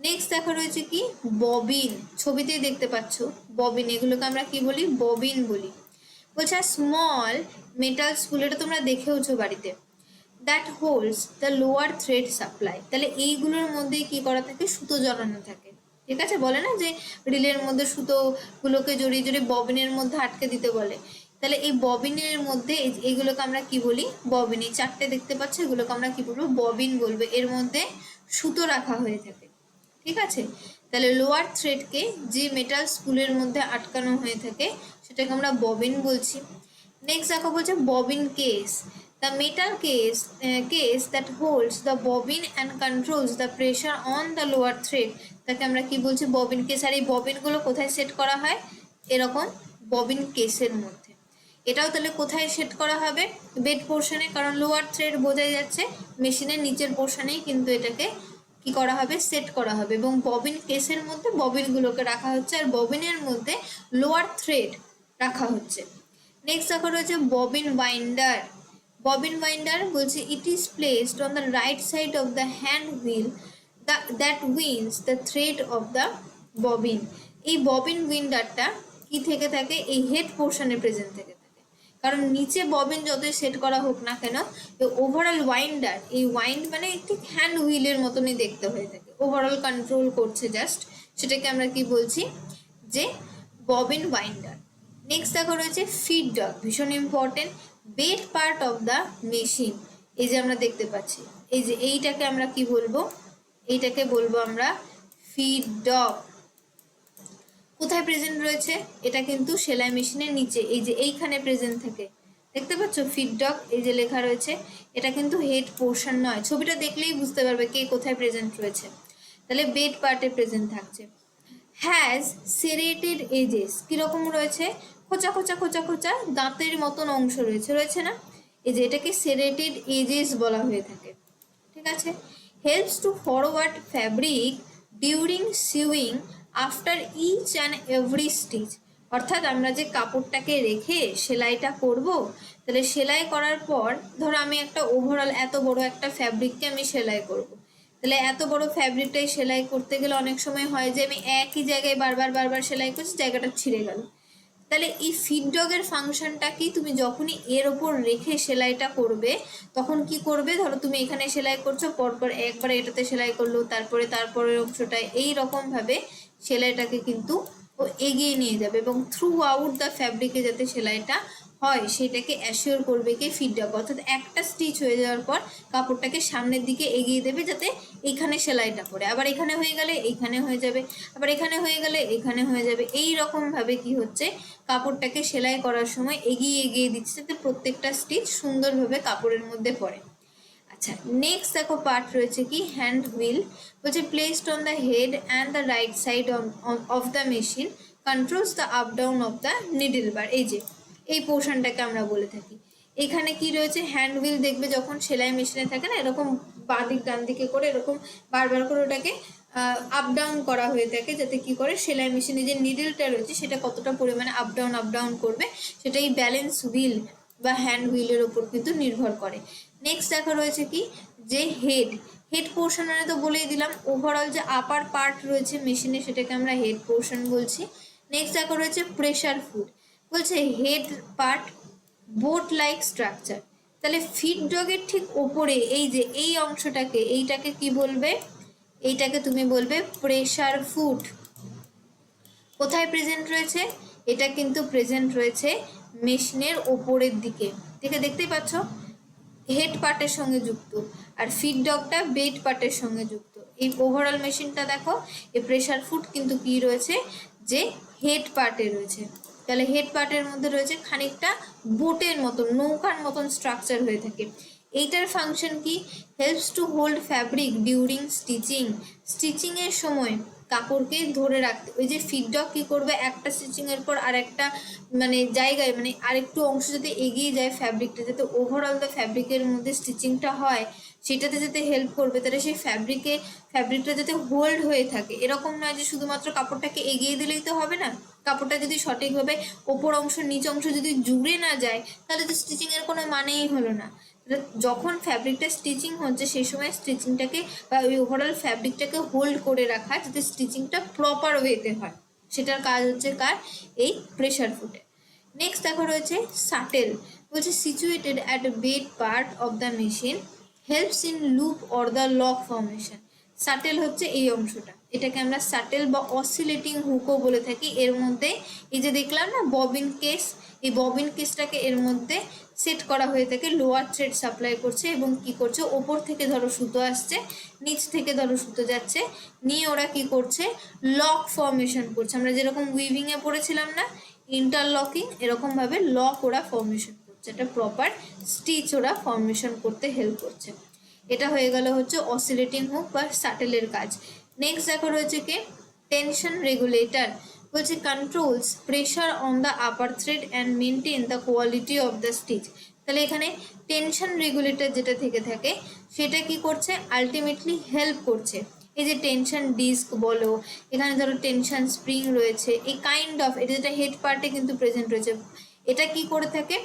নেক্সট দেখা রয়েছে কি ববিন, ছবিতেই দেখতে পাচ্ছ ববিন, এগুলোকে আমরা কি বলি, ববিন বলি। বলছে স্মল মেটাল স্পুল, এটা তোমরা দেখেওছো বাড়িতে, that holds the lower thread supply. তাহলে এইগুলোর মধ্যেই কি করা থাকে, সুতো জড়ানো থাকে, ঠিক আছে, বলে না যে রিলের মধ্যে সুতোগুলোকে জড়িয়ে জড়িয়ে ববিনের মধ্যে আটকে দিতে বলে। তাহলে এই ববিনের মধ্যে এইগুলোকে আমরা কি বলি, ববিন। এই চারটে দেখতে পাচ্ছ, এগুলোকে আমরা কি বলবো, ববিন বলবো। এর মধ্যে সুতো রাখা হয়ে থাকে, ঠিক আছে। তাহলে লোয়ার থ্রেডকে যে মেটাল স্পুলের মধ্যে আটকানো হয়ে থাকে সেটাকে আমরা ববিন বলছি। নেক্সট দেখো বলছে bobbin case, the metal case that holds the bobbin and controls the pressure on the lower thread, তাকে আমরা কি বলছি, ববিন কেস। আর এই ববিনগুলো কোথায় সেট করা হয়, এরকম ববিন কেসের মধ্যে। এটাও তাহলে কোথায় সেট করা হবে, বেড পোর্শনে, কারণ লোয়ার থ্রেড বোঝাই যাচ্ছে মেশিনের নিচের পোর্শনেই কিন্তু এটাকে কি করা হবে, সেট করা হবে, এবং ববিন কেসের মধ্যে ববিনগুলোকে রাখা হচ্ছে আর ববিনের মধ্যে লোয়ার থ্রেড রাখা হচ্ছে। নেক্সট দেখো রয়েছে ববিন বাইন্ডার। ববিন বাইন্ডার বলছে it is placed on the right side of the hand wheel that winds the thread of the bobbin. এই ববিন উইন্ডারটা কি থেকে থাকে, এই হেড পোর্শনে প্রেজেন্ট থেকে থাকে, কারণ নিচে ববিন যতই সেট করা হোক না কেন, ওভারঅল ওয়াইন্ডার, এই ওয়াইন্ড মানে একটি হ্যান্ড হুইলের মতনই দেখতে হয়ে থাকে, ওভারঅল কন্ট্রোল করছে জাস্ট, সেটাকে আমরা কি বলছি, যে ববিন ওয়াইন্ডার। নেক্সট দেখো রয়েছে ফিড ডগ, ভীষণ important, bed part of the machine. এই যে আমরা দেখতে পাচ্ছি, এই যে এইটাকে আমরা কি বলবো, এইটাকে বলবো আমরা ফিড ডগ। কোথায় প্রেজেন্ট রয়েছে, এটা কিন্তু সেলাই মেশিনের নিচে, এই যে এইখানে প্রেজেন্ট থাকে, দেখতে পাচ্ছ ফিড ডগ, এই যে লেখা রয়েছে, এটা কিন্তু হেড পোর্শন নয়, ছবিটা দেখলেই বুঝতে পারবে কে কোথায় প্রেজেন্ট রয়েছে। তাহলে বেড পার্টে প্রেজেন্ট থাকছে। হ্যাজ সেরেটেড এজেস, কিরকম রয়েছে, খোঁচা খোঁচা খোঁচা খোঁচা দাঁতের মতন অংশ রয়েছে না, এই যে এটাকে সেরেটেড এজেস বলা হয়ে থাকে, ঠিক আছে। Helps to forward fabric during sewing after each and every stitch, অর্থাৎ আমরা যে কাপড়টাকে রেখে সেলাইটা করব, তাহলে সেলাই করার পর ধরো আমি একটা ওভারঅল এত বড় একটা ফ্যাব্রিককে আমি সেলাই করব, তাহলে এত বড় ফ্যাব্রিকটাই সেলাই করতে গেলে অনেক সময় হয় যে আমি একই জায়গায় বারবার সেলাই করছি, জায়গাটা ছিঁড়ে গেল। তাহলে এই ফিড ডগের ফাংশনটা কি, তুমি যখনই এর ওপর রেখে সেলাইটা করবে তখন কি করবে, ধরো তুমি এখানে সেলাই করছো, পরপর একবার এটাতে সেলাই করলো, তারপরের অংশটায়, এই রকম ভাবে সেলাইটাকে কিন্তু ও এগিয়ে নিয়ে যাবে, এবং থ্রু আউট দ্য ফ্যাব্রিকে যাতে সেলাইটা হয় সেটাকে অ্যাসিওর করবে কি ফিড ডগ, অর্থাৎ একটা স্টিচ হয়ে যাওয়ার পর কাপড়টাকে সামনের দিকে এগিয়ে দেবে যাতে এইখানে সেলাইটা পড়ে, আবার এখানে হয়ে গেলে এইখানে হয়ে যাবে, আবার এখানে হয়ে গেলে এখানে হয়ে যাবে, এই রকম ভাবে কি হচ্ছে কাপড়টাকে সেলাই করার সময় এগিয়ে দিচ্ছে যাতে প্রত্যেকটা স্টিচ সুন্দরভাবে কাপড়ের মধ্যে পড়ে। আচ্ছা, নেক্সট দেখো পার্ট রয়েছে কি হ্যান্ড হুইল, বলছে placed on the head and the right side of the machine controls the up down of the needle bar. এই যে এই পোর্শনটাকে আমরা বলে থাকি, এখানে কি রয়েছে হ্যান্ড হুইল, দেখবে যখন সেলাই মেশিনে থাকে না এরকম বাঁ দিক ডান দিকে করে এরকম বারবার করে ওটাকে আপ ডাউন করা হয়ে থাকে, যাতে কি করে সেলাই মেশিনে যে নিডলটা রয়েছে সেটা কতটা পরিমাণে আপ ডাউন করবে, সেটা এই ব্যালেন্স হুইল বা হ্যান্ড হুইলের ওপর কিন্তু নির্ভর করে। নেক্সট দেখা রয়েছে কি যে হেড পোর্শন মানে তো বলেই দিলাম, ওভারঅল যে আপার পার্ট রয়েছে মেশিনে সেটাকে আমরা হেড পোর্শন বলছি। নেক্সট দেখা রয়েছে প্রেশার ফুট, বলছে head part boat like structure. তাহলে ফিড ডগের ঠিক ওপরে এই যে এই অংশটাকে, এইটাকে কি বলবে, এইটাকে তুমি বলবে প্রেশার ফুট। কোথায় প্রেজেন্ট রয়েছে, এটা কিন্তু প্রেজেন্ট রয়েছে মেশিনের ওপরের দিকে, ঠিক আছে, দেখতেই পাচ্ছ হেড পার্টের সঙ্গে যুক্ত, আর ফিড ডগটা বেড পার্টের সঙ্গে যুক্ত। এই ওভারঅল মেশিনটা দেখো, এই প্রেশার ফুট কিন্তু কি রয়েছে, যে হেড পার্টে রয়েছে। তাহলে হেড পার্টের মধ্যে রয়েছে খানিকটা বোটের মতন, নৌকার মতন স্ট্রাকচার হয়ে থাকে। এইটার ফাংশন কি, helps to hold fabric during স্টিচিংয়ের সময় কাপড়কে ধরে রাখতে। ওই যে ফিড ডগ কী করবে, একটা স্টিচিংয়ের পর আর একটা মানে জায়গায়, মানে আরেকটু অংশ যাতে এগিয়ে যায় ফ্যাব্রিকটা, যাতে ওভারঅল দ্য ফ্যাব্রিকের মধ্যে স্টিচিংটা হয়, সেটাতে যাতে হেল্প করবে। তাহলে সেই ফ্যাব্রিকটা যাতে হোল্ড হয়ে থাকে, এরকম নয় যে শুধুমাত্র কাপড়টাকে এগিয়ে দিলেই তো হবে না। কাপড়টা যদি সঠিকভাবে ওপর অংশ নিচ অংশ যদি জুড়ে না যায়, তাহলে তো স্টিচিংয়ের কোনো মানেই হলো না। যখন ফ্যাব্রিকটা স্টিচিং হচ্ছে সেই সময় স্টিচিংটাকে বা ওই ওভারঅল ফ্যাব্রিকটাকে হোল্ড করে রাখা, যাতে স্টিচিংটা প্রপার ওয়েতে হয়, সেটার কাজ হচ্ছে কার, এই প্রেশার ফুটে। নেক্সট দেখো রয়েছে শাটেল, বলছে situated at bed part of the machine, helps in loop or the lock formation. Shuttle হচ্ছে এই অংশটা, এটাকে আমরা শাটেল বা অসিলেটিং হুকও বলে থাকি। এর মধ্যে এই যে দেখলাম না ববিন কেস, এই ববিন কেসটাকে এর মধ্যে সেট করা হয়ে থাকে, লোয়ার থ্রেড সাপ্লাই করছে এবং কি করছে, ওপর থেকে ধরো সুতো আসছে, নিচ থেকে ধরো সুতো যাচ্ছে, নিয়ে ওরা কি করছে, লক ফর্মেশন করছে। আমরা যেরকম উইভিংয়ে পড়েছিলাম না ইন্টারলকিং, এরকমভাবে লক ওরা ফর্মেশন করছে, একটা প্রপার স্টিচ ওরা ফর্মেশন করতে হেল্প করছে। এটা হয়ে গেল হচ্ছে অসিলেটিং হুক বা শাটেলের কাজ। নেক্সট দেখো রয়েছে কি টেনশন রেগুলেটর, বলছে controls pressure on the upper thread and maintain the quality of the stitch. তাহলে এখানে টেনশন রেগুলেটর যেটা থেকে থাকে সেটা কি করছে, আলটিমেটলি হেল্প করছে। এই যে টেনশন ডিস্ক বলো, এখানে ধরো টেনশন স্প্রিং রয়েছে, এই কাইন্ড অফ, এটা যেটা হেড পার্টে কিন্তু প্রেজেন্ট রয়েছে, এটা কি করে থাকে,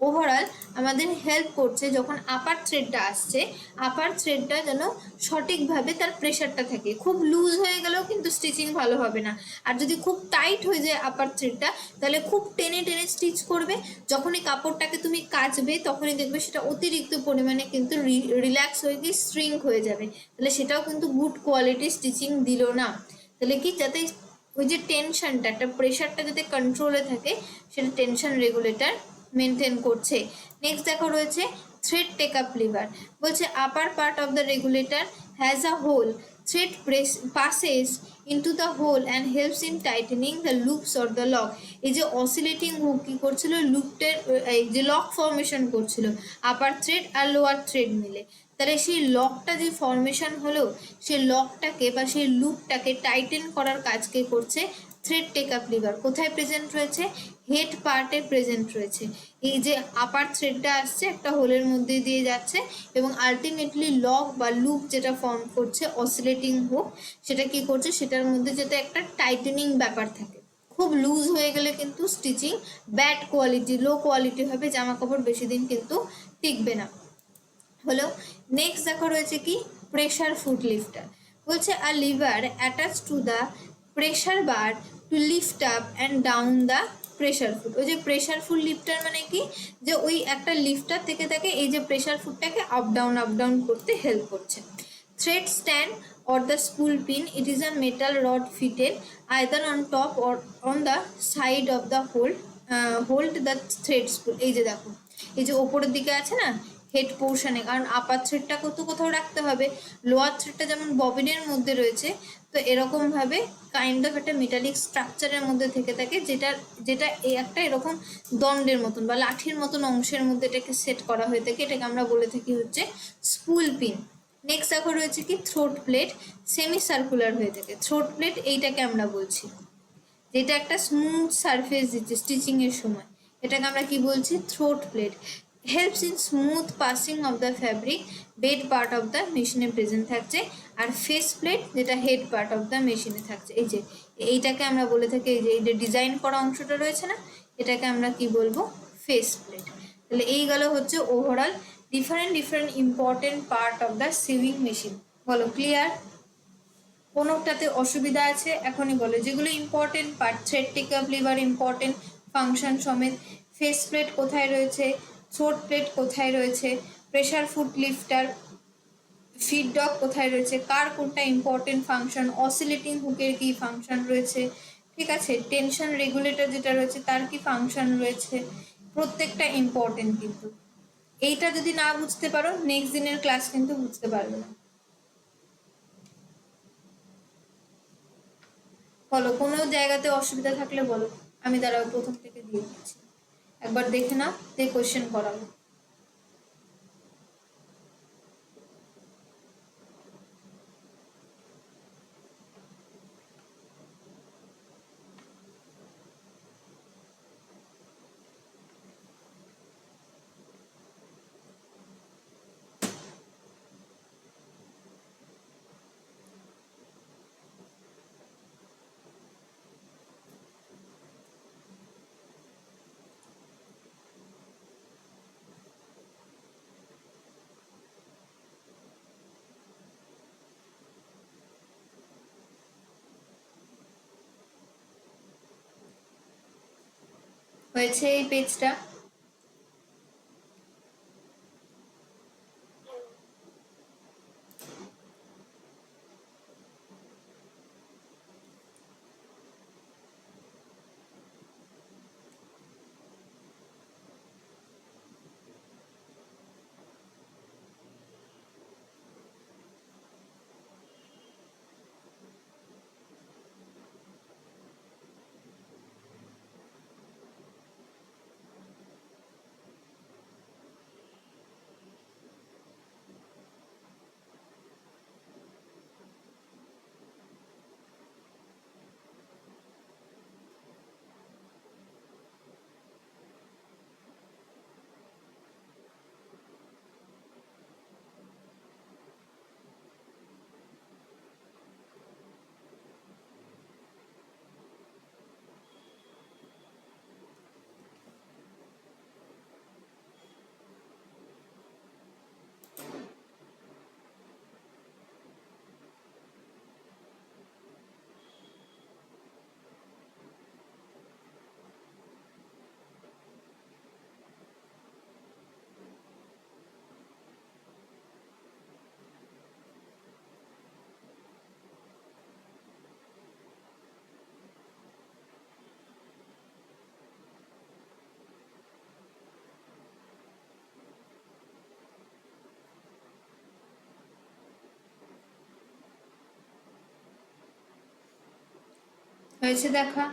ওভারঅল আমাদের হেল্প করছে। যখন আপার থ্রেডটা আসছে, আপার থ্রেডটা যেন সঠিকভাবে তার প্রেশারটা থাকে, খুব লুজ হয়ে গেলেও কিন্তু স্টিচিং ভালো হবে না, আর যদি খুব টাইট হয়ে যায় আপার থ্রেডটা, তাহলে খুব টেনে টেনে স্টিচ করবে। যখনই কাপড়টাকে তুমি কাচবে তখনই দেখবে সেটা অতিরিক্ত পরিমাণে কিন্তু রিল্যাক্স হয়ে গিয়ে স্ট্রিঙ্ক হয়ে যাবে, তাহলে সেটাও কিন্তু গুড কোয়ালিটির স্টিচিং দিল না। তাহলে কি, যাতে ওই যে টেনশনটা, একটা প্রেশারটা যাতে কন্ট্রোলে থাকে, সেটা টেনশন রেগুলেটর মেনটেন করছে। নেক্সট দেখো রয়েছে থ্রেড টেক আপ লিভার, বলছে upper part of the regulator has a hole, thread passes into the hole and helps in tightening the loops or the lock। এই যে অসিলেটিং হুক কি করছিল, লুপটের এই যে লক ফর্মেশন করছিল আপার থ্রেড আর lower thread মিলে, তাহলে সেই লকটা যে ফর্মেশন হলো, সেই লকটাকে বা সেই লুপটাকে টাইটেন করার কাজকে করছে থ্রেড টেক আপ লিভার। কোথায় প্রেজেন্ট রয়েছে, হেড পার্টে প্রেজেন্ট রয়েছে। এই যে আপার থ্রেডটা আসছে একটা হোলের মধ্যে দিয়ে যাচ্ছে এবং আলটিমেটলি লক বা লুপ যেটা ফর্ম করছে অসিলেটিং হুক, সেটা কি করছে, সেটার মধ্যে যাতে একটা টাইটেনিং ব্যাপার থাকে। খুব লুজ হয়ে গেলে কিন্তু stitching bad quality, low quality হবে, জামা কাপড় বেশি দিন কিন্তু টিকবে না। হলো নেক্সট দেখো রয়েছে কি প্রেশার ফুট লিফটার, বলছে a lever attach to the pressure bar to lift up and down the pressure foot. ওই যে প্রেশার ফুট লিফটার মানে কি, যে ওই একটা লিফটার থেকে থাকে এই যে প্রেশার ফুটটাকে আপ ডাউন করতে হেল্প করছে। Thread stand or the spool pin, it is a metal rod fitted either on top or on the side of the hold the thread spool। এই যে দেখো, এই যে ওপরের দিকে আছে না হেড পোর্শনে, কারণ আপার থ্রেডটা কোথাও রাখতে হবে, লোয়ার থ্রেডটা যেমন ববিনের মধ্যে রয়েছে, তো এরকম ভাবে কাইন্ড অফ একটা মেটালিক স্ট্রাকচারের মধ্যে থেকে থাকে, যেটা এই একটা এরকম দণ্ডের মতন বা লাঠির মতন অংশের মধ্যে এটাকে সেট করা হয়ে থাকে, এটাকে আমরা বলে থাকি হচ্ছে স্পুল পিন। নেক্সট দেখো রয়েছে কি থ্রোট প্লেট, সেমি সার্কুলার হয়ে থাকে। থ্রোট প্লেট এইটাকে আমরা বলছি, যেটা একটা স্মুথ সারফেস দিচ্ছে স্টিচিং এর সময়, এটাকে আমরা কি বলছি, throat plate. Helps in smooth passing of the fabric, bed part of the মেশিনে প্রেজেন্ট থাকছে, আর ফেস প্লেট যেটা হেড পার্ট অফ দ্য মেশিনে থাকছে। এই যে এইটাকে আমরা বলে থাকি, এই যে ডিজাইন করা অংশটা রয়েছে না, এটাকে আমরা কি বলবো, ফেস প্লেট। তাহলে এই গেল হচ্ছে overall different different important part of the sewing machine. বলো ক্লিয়ার? কোনোটাতে অসুবিধা আছে এখনই বলো। যেগুলো important part, thread take up liver important function সমেত, ফেস প্লেট কোথায় রয়েছে, থ্রোট প্লেট কোথায় রয়েছে, প্রেশার ফুট লিফটার, ফিড ডগ কোথায় রয়েছে, কার কোনটা ইম্পর্টেন্ট ফাংশন, অসিলেটিং হুকের কি ফাংশন রয়েছে, ঠিক আছে, টেনশন রেগুলেটর যেটা রয়েছে তার কি ফাংশন রয়েছে, প্রত্যেকটা ইম্পর্টেন্ট। কিন্তু এইটা যদি না বুঝতে পারো নেক্সট দিনের ক্লাস কিন্তু বুঝতে পারবে না। বলো কোনো জায়গাতে অসুবিধা থাকলে বলো, আমি দাঁড়াও প্রথম থেকে দিয়ে দিচ্ছি, একবার দেখে নাও, দিয়ে কোয়েশ্চেন করাবো। হয়েছে এই পেজটা? হয়েছে দেখা?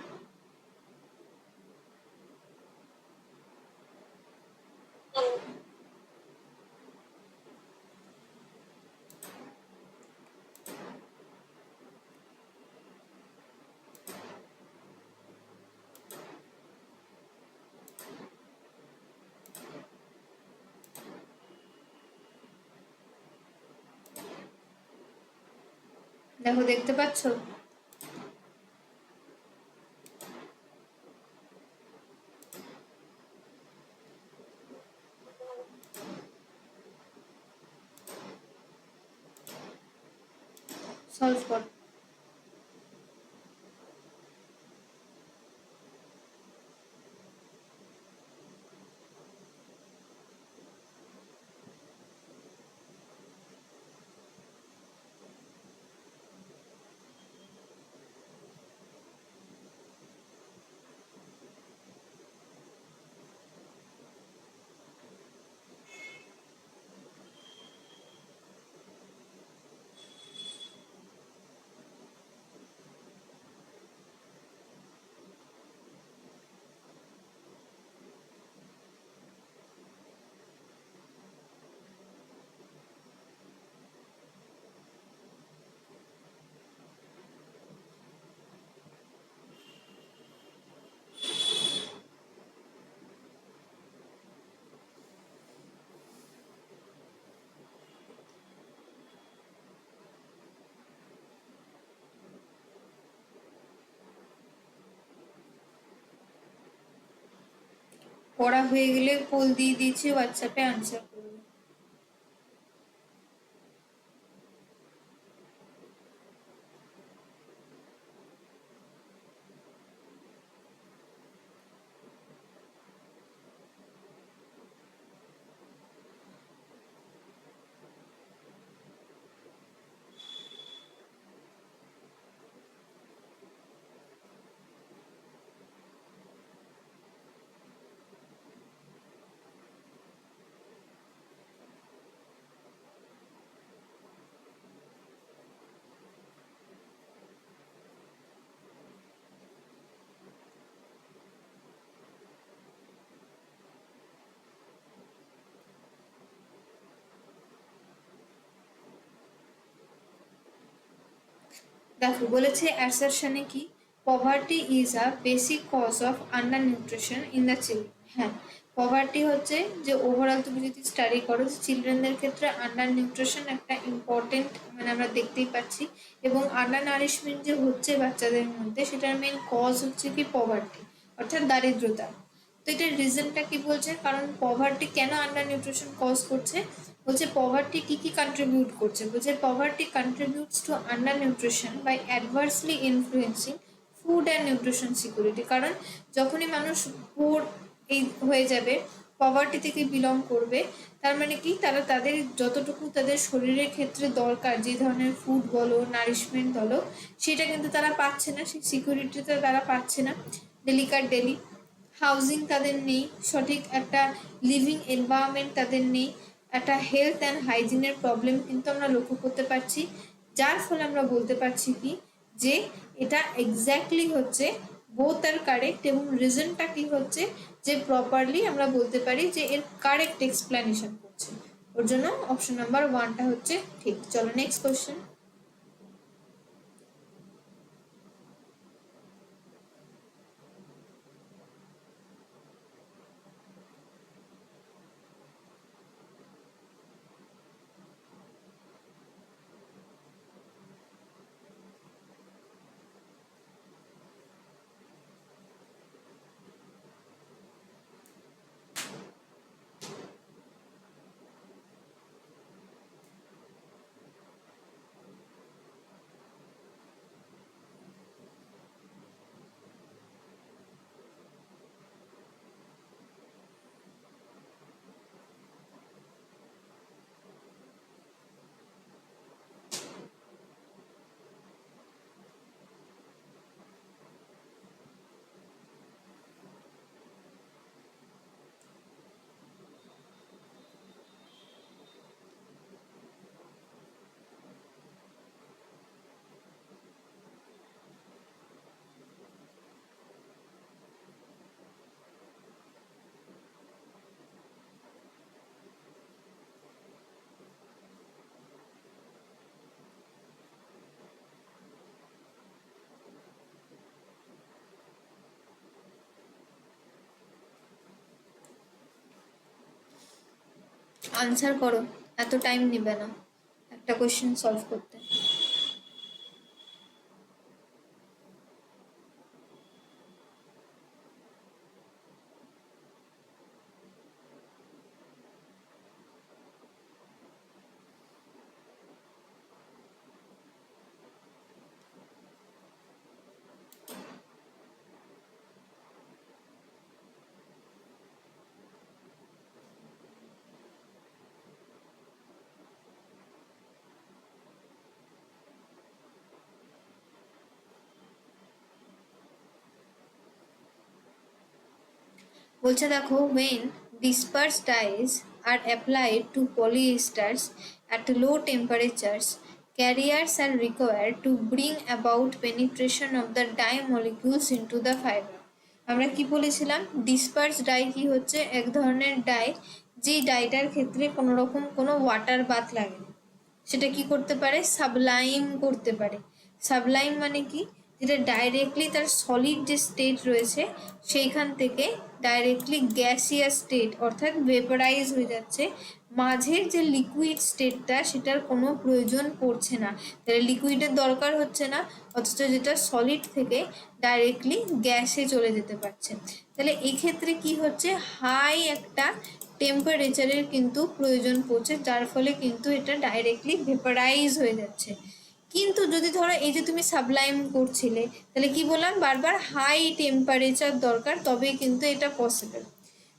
দেখো দেখতে পাচ্ছ? সলভ কর। পড়া হয়ে গেলে পোল দিয়ে দিয়েছি, হোয়াটসঅ্যাপে আনসার করবে। দেখো বলেছে অ্যাসারশনে কি, poverty is a basic cause of under nutrition in the children. হ্যাঁ, পভার্টি হচ্ছে যে ওভারঅল তুমি যদি স্টাডি করো যে চিলড্রেনদের ক্ষেত্রে আন্ডার নিউট্রিশন একটা ইম্পর্টেন্ট, মানে আমরা দেখতেই পাচ্ছি। এবং আন্ডার নারিশমেন্ট যে হচ্ছে বাচ্চাদের মধ্যে, সেটার মেন কজ হচ্ছে কি পভার্টি, অর্থাৎ দারিদ্রতা। তো এটার রিজনটা কি বলছে, কারণ পভার্টি কেন আন্ডার নিউট্রিশন কজ করছে, বলছে পভার্টি কি কি কন্ট্রিবিউট করছে, বলছে poverty contributes to under nutrition by adversely influencing food and nutrition security. কারণ যখনই মানুষ পুয়ার এই হয়ে যাবে, পভার্টি থেকে বিলং করবে, তার মানে কি তারা তাদের যতটুকু তাদের শরীরের ক্ষেত্রে দরকার, যে ধরনের ফুড বলো নারিশমেন্ট বলো, সেটা কিন্তু তারা পাচ্ছে না, সেই সিকিউরিটিটা তারা পাচ্ছে না ডেলিকার ডেলি। হাউজিং তাদের নেই, সঠিক একটা লিভিং এনভায়রনমেন্ট তাদের নেই, একটা হেলথ অ্যান্ড হাইজিনের প্রবলেম কিন্তু আমরা লক্ষ্য করতে পারছি। যার ফলে আমরা বলতে পারছি কি যে এটা এক্স্যাক্টলি হচ্ছে বোথ আর কারেক্ট, এবং রিজনটা কি হচ্ছে যে প্রপারলি আমরা বলতে পারি যে এর কারেক্ট এক্সপ্লেনেশন করছে। ওর জন্য অপশন নাম্বার 1টা হচ্ছে ঠিক। চলো নেক্সট কোশ্চেন। আনসার করো, এত টাইম নেবে না একটা কোশ্চেন সলভ করতে। বলছে দেখো, when dispersed dyes are applied to polyesters at low temperatures, carriers are required to bring about penetration of the dye molecules into the fiber. আমরা কি বলেছিলাম, ডিসপার্স ডাই কি হচ্ছে, এক ধরনের ডাই যেই ডাইটার ক্ষেত্রে কোনো রকম কোনো ওয়াটার বাথ লাগে না, সেটা কি করতে পারে, সাবলাইম করতে পারে। সাবলাইম মানে কি, যেটা ডাইরেক্টলি তার সলিড যে স্টেট রয়েছে সেইখান থেকে ডাইরেক্টলি গ্যাসিয়াস স্টেট অর্থাৎ ভেপারাইজ হয়ে যাচ্ছে, মাঝের যে লিকুইড স্টেটটা সেটার কোনো প্রয়োজন পড়ছে না, তাহলে লিকুইডের দরকার হচ্ছে না, অথচ যেটা সলিড থেকে ডাইরেক্টলি গ্যাসে চলে যেতে পারছে। তাহলে এই ক্ষেত্রে কি হচ্ছে, হাই একটা টেম্পারেচারের কিন্তু প্রয়োজন পড়ছে, যার ফলে কিন্তু এটা ডাইরেক্টলি ভেপারাইজ হয়ে যাচ্ছে। কিন্তু যদি ধরো এই যে তুমি সাবলাইম করছিলে, তাহলে কি বললাম বারবার হাই টেম্পারেচার দরকার, তবেই কিন্তু এটা পসিবল।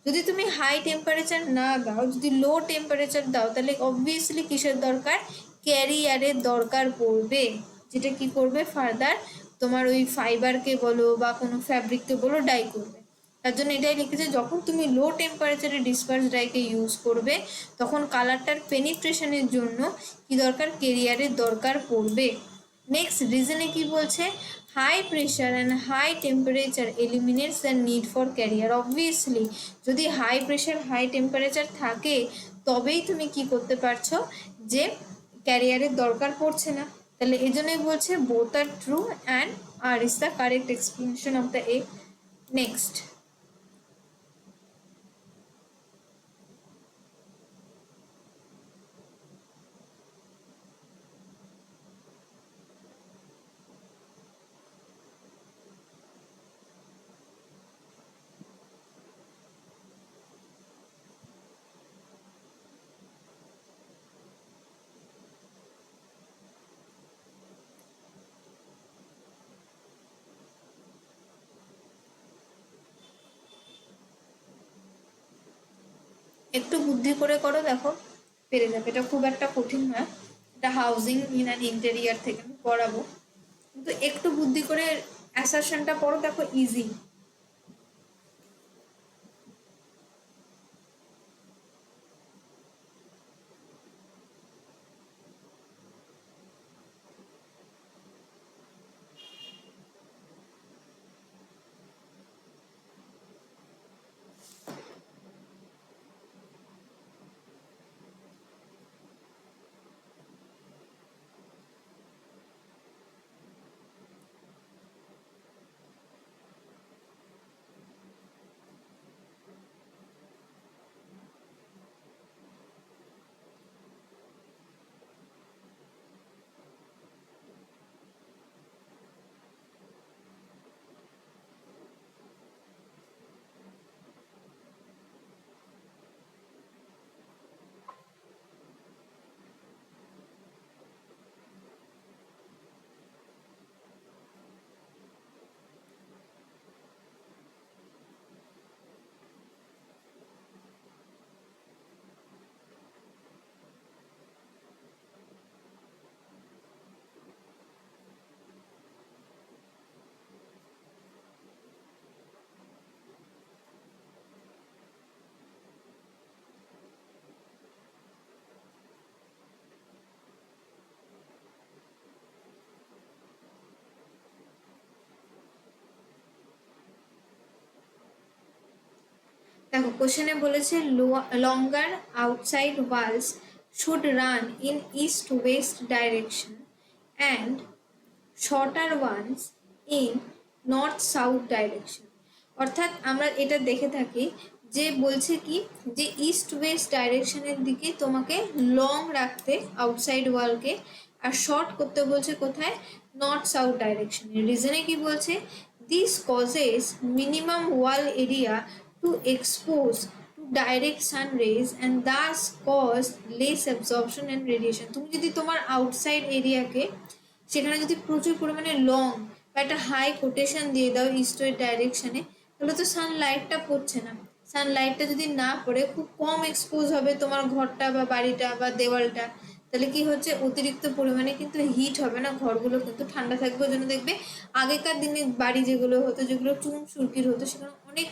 যদি তুমি হাই টেম্পারেচার না দাও, যদি লো টেম্পারেচার দাও, তাহলে অবভিয়াসলি কিসের দরকার, ক্যারিয়ারের দরকার পড়বে, যেটা কি করবে ফার্দার তোমার ওই ফাইবারকে বলো বা কোনো ফ্যাব্রিককে বলো ডাই করবে। তার জন্য এটাই লিখেছে, যখন তুমি লো টেম্পারেচারে ডিসপার্স ডাইকে ইউজ করবে তখন কালারটার পেনিট্রেশনের জন্য কি দরকার, ক্যারিয়ারের দরকার পড়বে। নেক্সট রিজনে কি বলছে, high pressure and high temperature eliminates the need for carrier. Obviously যদি হাই প্রেশার হাই টেম্পারেচার থাকে তবেই তুমি কি করতে পারছো, যে ক্যারিয়ারের দরকার পড়ছে না। তাহলে এই জন্যই বলছে both are true and R is the correct explanation of the A. Next, একটু বুদ্ধি করে করো, দেখো পেরে যাবে, এটা খুব একটা কঠিন নয়, এটা হাউজিং ইন অ্যান্ড ইন্টেরিয়ার থেকে আমি পড়াবো, কিন্তু একটু বুদ্ধি করে অ্যাসারশনটা পড়ো, দেখো ইজি। দেখো কোশ্চেনে বলেছে longer outside walls should run in east west direction and shorter ones in north south direction. অর্থাৎ আমরা এটা দেখে থাকি যে বলছে কি, যে ইস্ট ওয়েস্ট ডাইরেকশনের দিকে তোমাকে লং রাখতে আউটসাইড ওয়ালকে, আর শর্ট করতে বলছে কোথায়, নর্থ সাউথ ডাইরেকশনে। রিজনে কি বলছে, this causes minimum wall area to expose to direct sun rays and thus cause less absorption and radiation. তুমি যদি তোমার আউটসাইড এরিয়াকে সেখানে যদি প্রচুর পরিমাণে লং বা একটা হাই কোটেশন দিয়ে দাও ইস্ট ওয়েস্ট ডাইরেকশনে, তাহলে তো সানলাইটটা পড়ছে না, সানলাইটটা যদি না পড়ে খুব কম এক্সপোজ হবে তোমার ঘরটা বা বাড়িটা বা দেওয়ালটা, তাহলে কি হচ্ছে, অতিরিক্ত পরিমাণে কিন্তু হিট হবে না, ঘরগুলো কিন্তু ঠান্ডা থাকবে। ওই জন্য দেখবে আগেকার দিনে বাড়ি যেগুলো হতো, যেগুলো চুন সুরকির হতো, সেখানে অনেক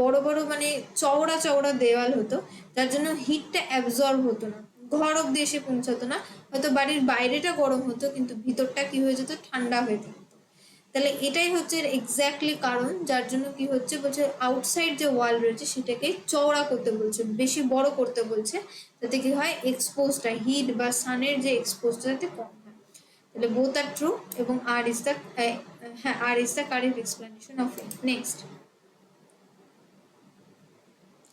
বড় বড় মানে চওড়া চওড়া দেওয়াল হতো, যার জন্য হিটটা অ্যাবজর্ব হতো না, ঘর অব্দি এসে পৌঁছাতো না, হয়তো বাড়ির বাইরেটা গরম হতো কিন্তু ভিতরটা কি হয়ে যেত, ঠান্ডা হয়ে থাকতো। তাহলে এটাই হচ্ছে এক্স্যাক্টলি কারণ যার জন্য কি হচ্ছে, বলছে আউটসাইড যে ওয়াল রয়েছে সেটাকে চওড়া করতে বলছে, বেশি বড় করতে বলছে, যাতে কি হয়, এক্সপোজটা হিট বা সানের যে এক্সপোজটা যাতে কম হয়। তাহলে বোথ আর ট্রু এবং আর ইজ দ্য হ্যাঁ, R is the correct explanation of it. Next,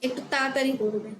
একটু তাড়াতাড়ি করবে।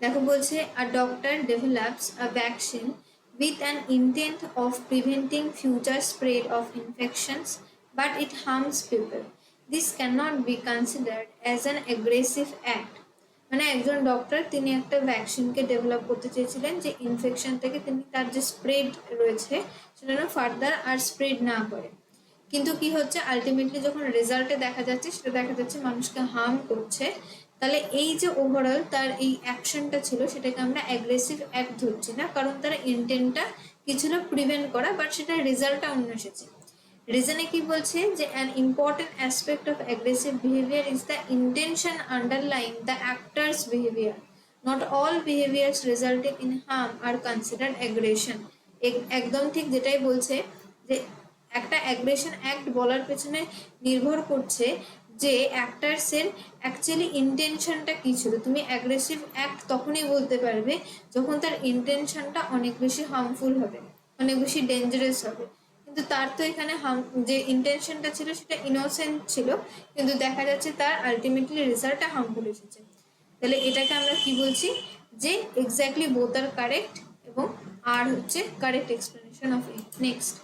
দেখো বলছে, a doctor develops a vaccine with an intent of preventing future spread of infections, but it harms people. This cannot be considered as an aggressive act. মানে একজন doctor, তিনি একটা ভ্যাকসিনকে develop করতে চেয়েছিলেন যে ইনফেকশন থেকে তিনি তার যে স্প্রেড রয়েছে সেটা যেন ফার্দার আর স্প্রেড না করে। কিন্তু কি হচ্ছে, আলটিমেটলি যখন রেজাল্টে দেখা যাচ্ছে, সেটা দেখা যাচ্ছে মানুষকে হার্ম করছে। তাহলে এই যে ওভারঅল তার এই অ্যাকশনটা ছিল, সেটাকে আমরা অ্যাগ্রেসিভ অ্যাক্ট ধরছি না, কারণ তার ইন্টেন্টটা কি ছিল, প্রিভেন্ট করা, বাট সেটার রেজাল্টটা অন্য এসেছে। রিজনে কি বলছে যে an important aspect of aggressive behavior is the intention underlying the actor's behavior. Not all behaviors resulting in harm are considered aggression. একদম ঠিক যেটাই বলছে, যে একটা অ্যাগ্রেশন অ্যাক্ট বলার পেছনে নির্ভর করছে যে অ্যাক্টার্সের অ্যাকচুয়ালি ইন্টেনশনটা কী ছিল। তুমি অ্যাগ্রেসিভ অ্যাক্ট তখনই বলতে পারবে যখন তার ইন্টেনশনটা অনেক বেশি হার্মফুল হবে, অনেক বেশি ডেঞ্জারাস হবে। কিন্তু তার তো এখানে যে ইন্টেনশনটা ছিল সেটা ইনোসেন্ট ছিল, কিন্তু দেখা যাচ্ছে তার আলটিমেটলি রেজাল্টটা হার্মফুল এসেছে। তাহলে এটাকে আমরা কি বলছি, যে এক্স্যাক্টলি বোথ আর কারেক্ট, এবং আর হচ্ছে correct explanation of it. Next,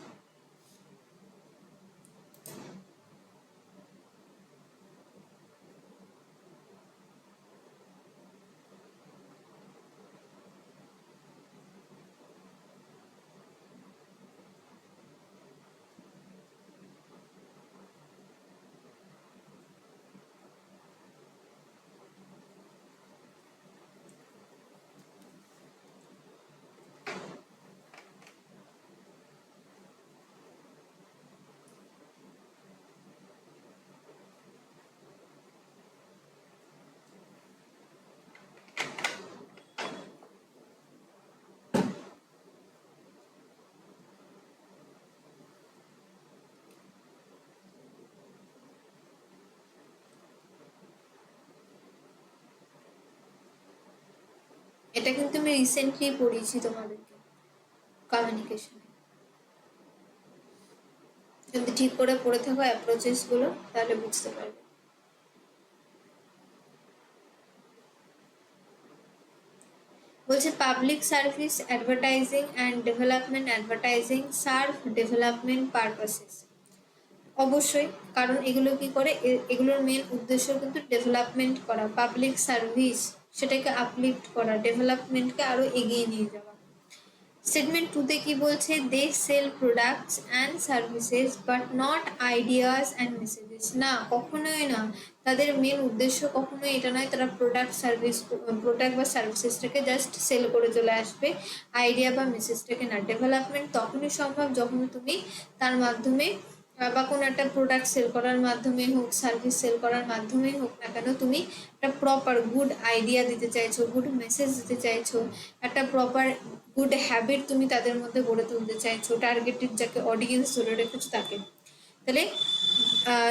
এটা কিন্তু আমি রিসেন্টলি পড়িয়েছি তোমাদেরকে কমিউনিকেশনে। যদি ঠিক করে পড়ে থাকো অ্যাপ্রোচেস গুলো, তাহলে বুঝতে পারবে। বলছে public service advertising and development advertising serve development purposes. অবশ্যই, কারণ এগুলো কি করে, এগুলোর মেন উদ্দেশ্য কিন্তু ডেভেলপমেন্ট করা, পাবলিক সার্ভিস সেটাকে আপলিফট করা, ডেভেলপমেন্টকে আরো এগিয়ে নিয়ে যাওয়া। স্টেটমেন্ট টুতে কি বলছে, they sell products and services but not ideas and messages. না, কখনোই না, তাদের মেন উদ্দেশ্য কখনোই এটা নয় তারা প্রোডাক্ট বা সার্ভিসেসটাকে জাস্ট সেল করে চলে আসবে, আইডিয়া বা মেসেজটাকে না। ডেভেলপমেন্ট তখনই সম্ভব যখন তুমি তার মাধ্যমে বা কোনো একটা প্রোডাক্ট সেল করার মাধ্যমে হোক, সার্ভিস সেল করার মাধ্যমেই হোক না কেন, তুমি একটা প্রপার গুড আইডিয়া দিতে চাইছো, গুড মেসেজ দিতে চাইছো, একটা প্রপার গুড হ্যাবিট তুমি তাদের মধ্যে গড়ে তুলতে চাইছো, টার্গেটেড যাকে অডিয়েন্স ধরে রেখেছো তাকে। তাহলে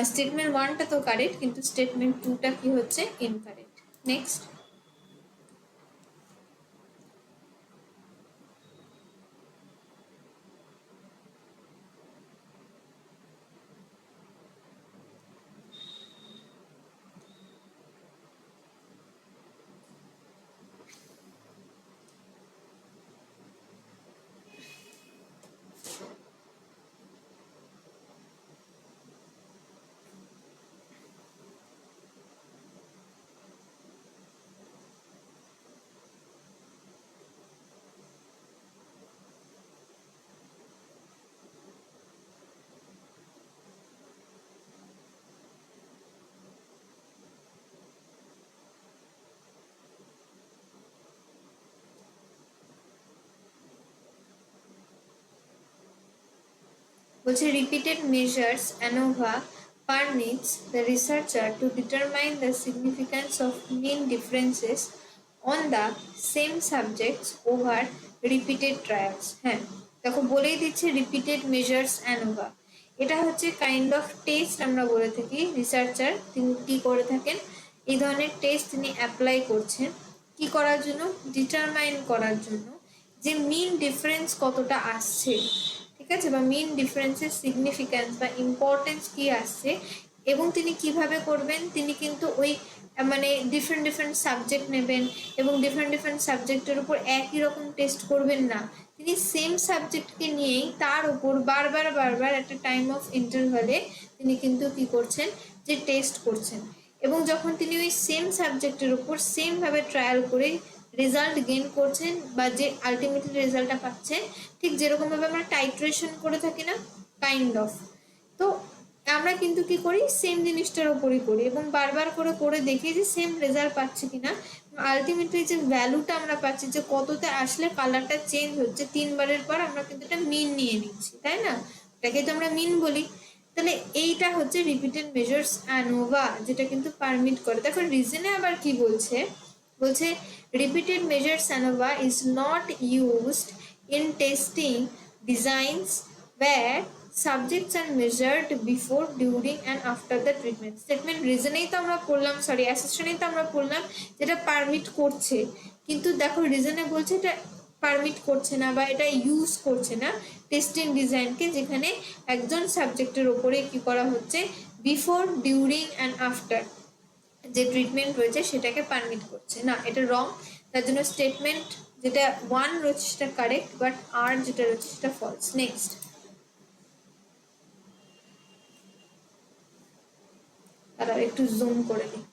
স্টেটমেন্ট ওয়ানটা তো কারেক্ট, কিন্তু স্টেটমেন্ট টুটা কি হচ্ছে, ইনকারেক্ট। নেক্সট, বলছে repeated measures ANOVA permits the researcher to determine the significance of mean differences on the same subjects over repeated trials। হ্যাঁ, দেখো বলেই দিচ্ছে repeated measures ANOVA, এটা হচ্ছে কাইন্ড অফ টেস্ট আমরা বলে থাকি। রিসার্চার তিনি কি করে থাকেন, এই ধরনের টেস্ট তিনি অ্যাপ্লাই করছেন কি করার জন্য, ডিটারমাইন করার জন্য যে মিন ডিফারেন্স কতটা আসছে, ঠিক আছে, বা মিন ডিফারেন্সের সিগনিফিক্যান্স বা ইম্পর্টেন্স কি আসছে। এবং তিনি কিভাবে করবেন, তিনি কিন্তু ওই মানে ডিফারেন্ট ডিফারেন্ট সাবজেক্ট নেবেন এবং ডিফারেন্ট ডিফারেন্ট সাবজেক্টের উপর একই রকম টেস্ট করবেন না, তিনি সেম সাবজেক্টকে নিয়েই তার উপর বারবার বারবার একটা টাইম অফ ইন্টারভালে তিনি কিন্তু কি করছেন, যে টেস্ট করছেন। এবং যখন তিনি ওই সেম সাবজেক্টের উপর সেমভাবে ট্রায়াল করে রেজাল্ট গেইন করছেন বা যে আলটিমেটলি রেজাল্টটা পাচ্ছেন, ঠিক যেরকমভাবে আমরা টাইট্রেশন করে থাকি না, কাইন্ড অফ, তো আমরা কিন্তু কি করি, সেম জিনিসটার উপরই করি এবং বারবার করে করে দেখি যে সেম রেজাল্ট পাচ্ছি কিনা। আলটিমেটলি যে ভ্যালুটা আমরা পাচ্ছি, যে কততে আসলে কালারটা চেঞ্জ হচ্ছে, 3বারের পর আমরা কিন্তু এটা মিন নিয়ে নিচ্ছি, তাই না, এটাকে তো আমরা মিন বলি। তাহলে এইটা হচ্ছে রিপিটেড মেজার্স অ্যানোভা, যেটা কিন্তু পারমিট করে। দেখো রিজনে আবার কি বলছে, বলছে repeated measures ANOVA is not used in testing designs where subjects are measured before, during and after the treatment। Statement রিজনেই তো আমরা পড়লাম, সরি অ্যাসেশনেই তো আমরা পড়লাম যেটা পারমিট করছে, কিন্তু দেখো রিজনে বলছে এটা পারমিট করছে না বা এটা ইউজ করছে না টেস্টিং ডিজাইনকে, যেখানে একজন সাবজেক্টের ওপরে কি করা হচ্ছে, বিফোর, ডিউরিং অ্যান্ড আফটার যে ট্রিটমেন্ট রয়েছে সেটাকে পারমিট করছে না, এটা রং। তার জন্য স্টেটমেন্ট যেটা 1 রয়েছে সেটা কারেক্ট, বাট আর যেটা রয়েছে সেটা ফলস। নেক্সট, তারা একটু জুম করে দিই।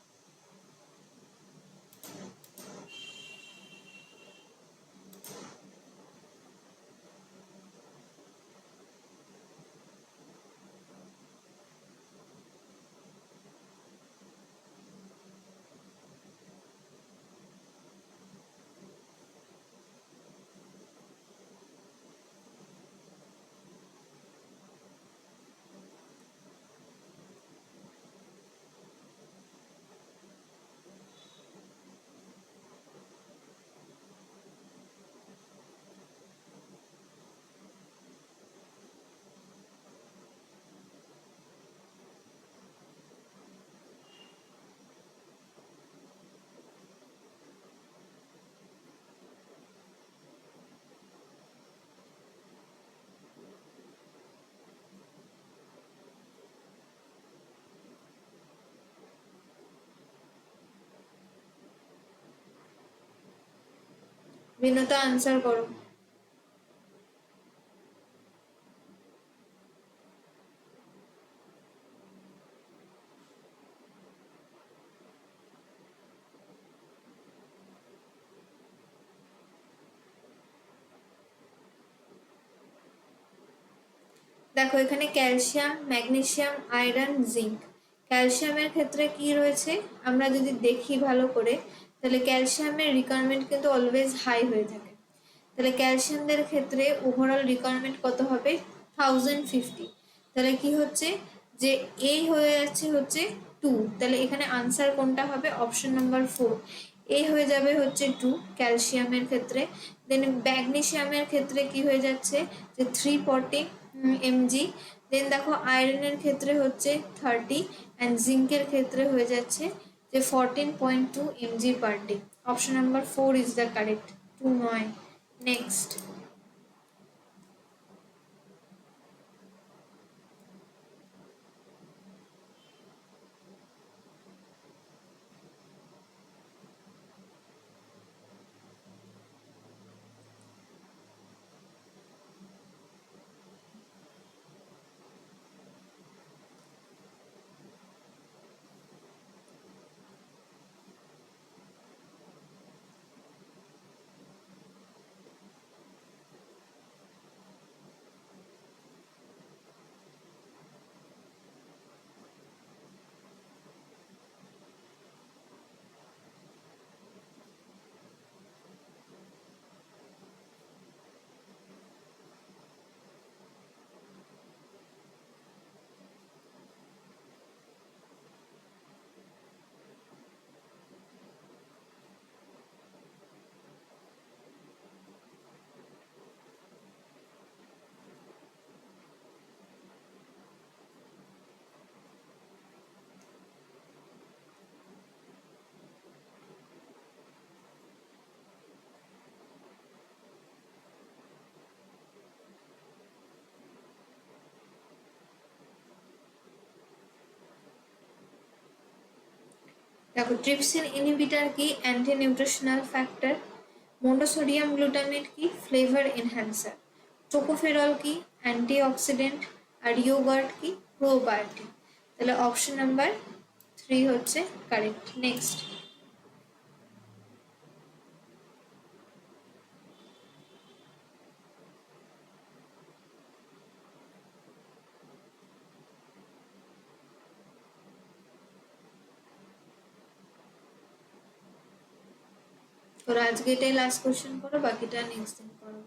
বিনতা আনসার করো। দেখো এখানে ক্যালসিয়াম, ম্যাগনেসিয়াম, আয়রন, জিঙ্ক। ক্যালসিয়ামের ক্ষেত্রে কি রয়েছে আমরা যদি দেখি ভালো করে, তাহলে ক্যালসিয়ামের রিকোয়ারমেন্ট কিন্তু অলওয়েজ হাই হয়ে থাকে। তাহলে ক্যালসিয়ামদের ক্ষেত্রে ওভারঅল রিকোয়ারমেন্ট কত হবে, 1050। তাহলে কি হচ্ছে, যে এই হয়ে যাচ্ছে হচ্ছে 2, তাহলে এখানে আনসার কোনটা হবে, অপশন নাম্বার 4, এই হয়ে যাবে হচ্ছে 2 ক্যালসিয়ামের ক্ষেত্রে। দেন ম্যাগনেসিয়ামের ক্ষেত্রে কি হয়ে যাচ্ছে, যে 340 mg। দেন দেখো আয়রনের ক্ষেত্রে হচ্ছে 30 অ্যান্ড জিঙ্কের ক্ষেত্রে হয়ে যাচ্ছে যে 14.2 mg per day. Option number 4 is the correct, 2 নয়। নেক্সট, দেখো ট্রিপসিন ইনহিবিটর কি? Anti nutritional factor. Monosodium glutamate কি? Flavour enhancer. টোকোফেরল কি? অ্যান্টিঅক্সিডেন্ট। আর ইয়োগার্ট কি? প্রোবায়োটিক। তাহলে অপশন নাম্বার 3 হচ্ছে কারেক্ট। নেক্সট, তোর আজকে এটাই লাস্ট কোশ্চেন করো, বাকিটা নেক্সট দিন করো।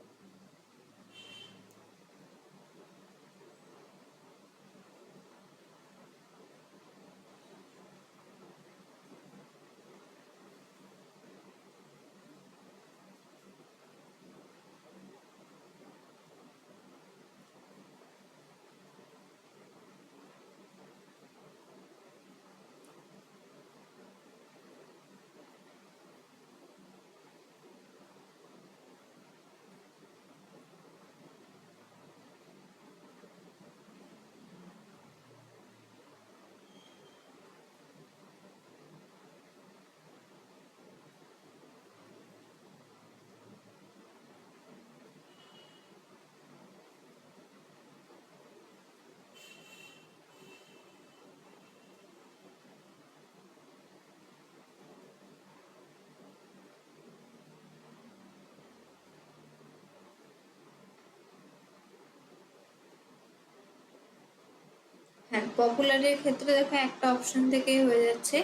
হ্যাঁ, পপুলারের ক্ষেত্রে দেখো একটা অপশন থেকেই হয়ে যাচ্ছে।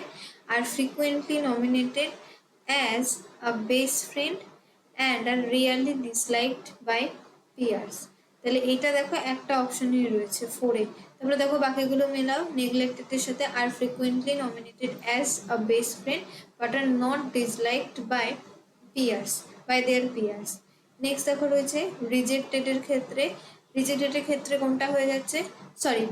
Are frequently nominated as a best friend and are really disliked by peers. তাহলে এইটা দেখো একটা অপশনই রয়েছে 4-এ। তারপরে দেখো বাকিগুলো মেলাও। নেগলেক্টেডের সাথে are frequently nominated as a best friend but are not disliked by peers, by their peers. Next দেখো রয়েছে রিজেক্টেডের ক্ষেত্রে। রিজেক্টেডের ক্ষেত্রে কোনটা হয়ে যাচ্ছে? সরি,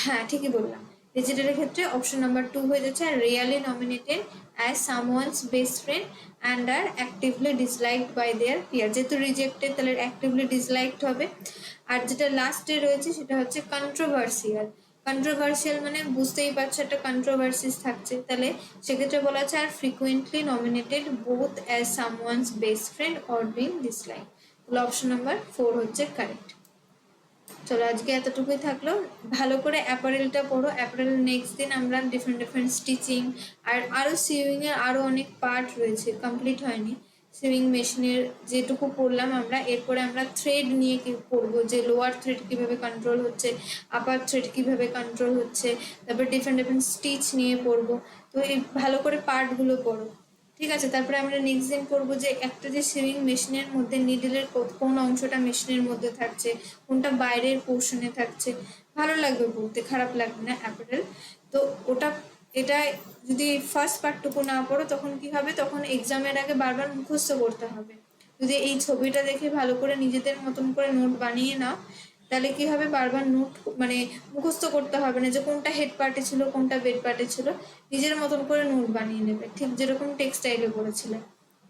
হ্যাঁ ঠিকই বললাম। রিজেক্টেডের ক্ষেত্রে অপশন নাম্বার 2 হয়ে যাচ্ছে। Are really nominated as someone's best friend and are actively disliked by their peer. যেহেতু রিজেক্টেড তাহলে অ্যাক্টিভলি ডিসলাইকড হবে। আর যেটা লাস্টে রয়েছে সেটা হচ্ছে কন্ট্রোভার্সিয়াল। কন্ট্রোভার্সিয়াল মানে বুঝতেই পারছো একটা কন্ট্রোভার্সিস থাকছে। তাহলে সেক্ষেত্রে বলা আছে are frequently nominated both as someone's best friend or being disliked. তাহলে অপশন নাম্বার 4 হচ্ছে কারেক্ট। চলো আজকে এতটুকুই থাকলো। ভালো করে অ্যাপারেলটা পড়ো। অ্যাপারেল নেক্সট দিন আমরা ডিফারেন্ট ডিফারেন্ট স্টিচিং আর আরও সুইংয়ের আরও অনেক পার্ট রয়েছে, কমপ্লিট হয়নি। সুইং মেশিনের যেটুকু পড়লাম আমরা, এরপরে আমরা থ্রেড নিয়ে কি পড়বো, যে লোয়ার থ্রেড কীভাবে কন্ট্রোল হচ্ছে, আপার থ্রেড কীভাবে কন্ট্রোল হচ্ছে, তারপর ডিফারেন্ট ডিফারেন্ট স্টিচ নিয়ে পড়বো। তো এই ভালো করে পার্টগুলো পড়ো, ঠিক আছে? তারপরে আমরা নেক্সট দিন করবো যে একটা যে সুইং মেশিনের মধ্যে নিডলের কোন অংশটা মেশিনের মধ্যে থাকছে, কোনটা বাইরের পোর্শনে থাকছে। ভালো লাগবে পড়তে, খারাপ লাগবে না অ্যাপারেল। তো ওটা, এটা যদি ফার্স্ট পার্টটুকু না পড়ো তখন কি হবে, তখন এক্সামের আগে বারবার মুখস্থ করতে হবে। যদি এই ছবিটা দেখে ভালো করে নিজেদের মতন করে নোট বানিয়ে নাও, তাহলে কি হবে, বারবার নোট মানে মুখস্থ করতে হবে না যে কোনটা হেড পার্টে ছিল কোনটা বেড পার্টে ছিল। নিজের মতন করে নোট বানিয়ে নেবে, ঠিক যেরকম টেক্সটাইলে পড়েছিলে।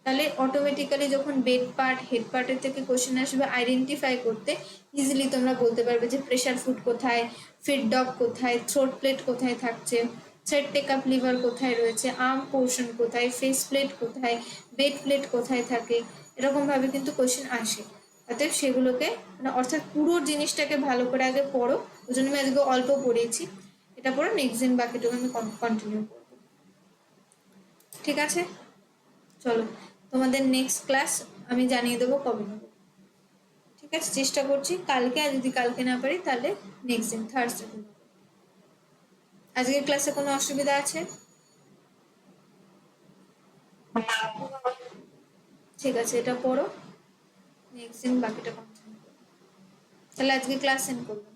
তাহলে অটোমেটিক্যালি যখন বেড পার্ট হেড পার্টের থেকে কোশ্চেন আসবে আইডেন্টিফাই করতে ইজিলি তোমরা বলতে পারবে যে প্রেশার ফুড কোথায়, ফিড ডগ কোথায়, থ্রোট প্লেট কোথায় থাকছে, থ্রেড টেক আপ লিভার কোথায় রয়েছে, আর্ম পোর্শন কোথায়, ফেস প্লেট কোথায়, বেড প্লেট কোথায় থাকে। এরকম ভাবে কিন্তু কোশ্চেন আসে। অতএব সেগুলোকে মানে অর্থাৎ পুরো জিনিসটাকে ভালো করে আগে পড়ো। ওই জন্য আমি আজকে অল্প পড়িয়েছি। এটা পড়ো, নেক্সট দিন বাকিটুকু আমি কন্টিনিউ করবো, ঠিক আছে? চলো, তোমাদের নেক্সট ক্লাস আমি জানিয়ে দেবো কবে নেবো, ঠিক আছে? চেষ্টা করছি কালকে, আর যদি কালকে না পারি তাহলে নেক্সট দিন থার্সডে নেবো। আজকের ক্লাসে কোনো অসুবিধা আছে? ঠিক আছে, এটা পড়ো, নেক্সট দিন বাকিটা কন্টিনিউ করবো। তাহলে আজকে ক্লাস এন্ড করবো।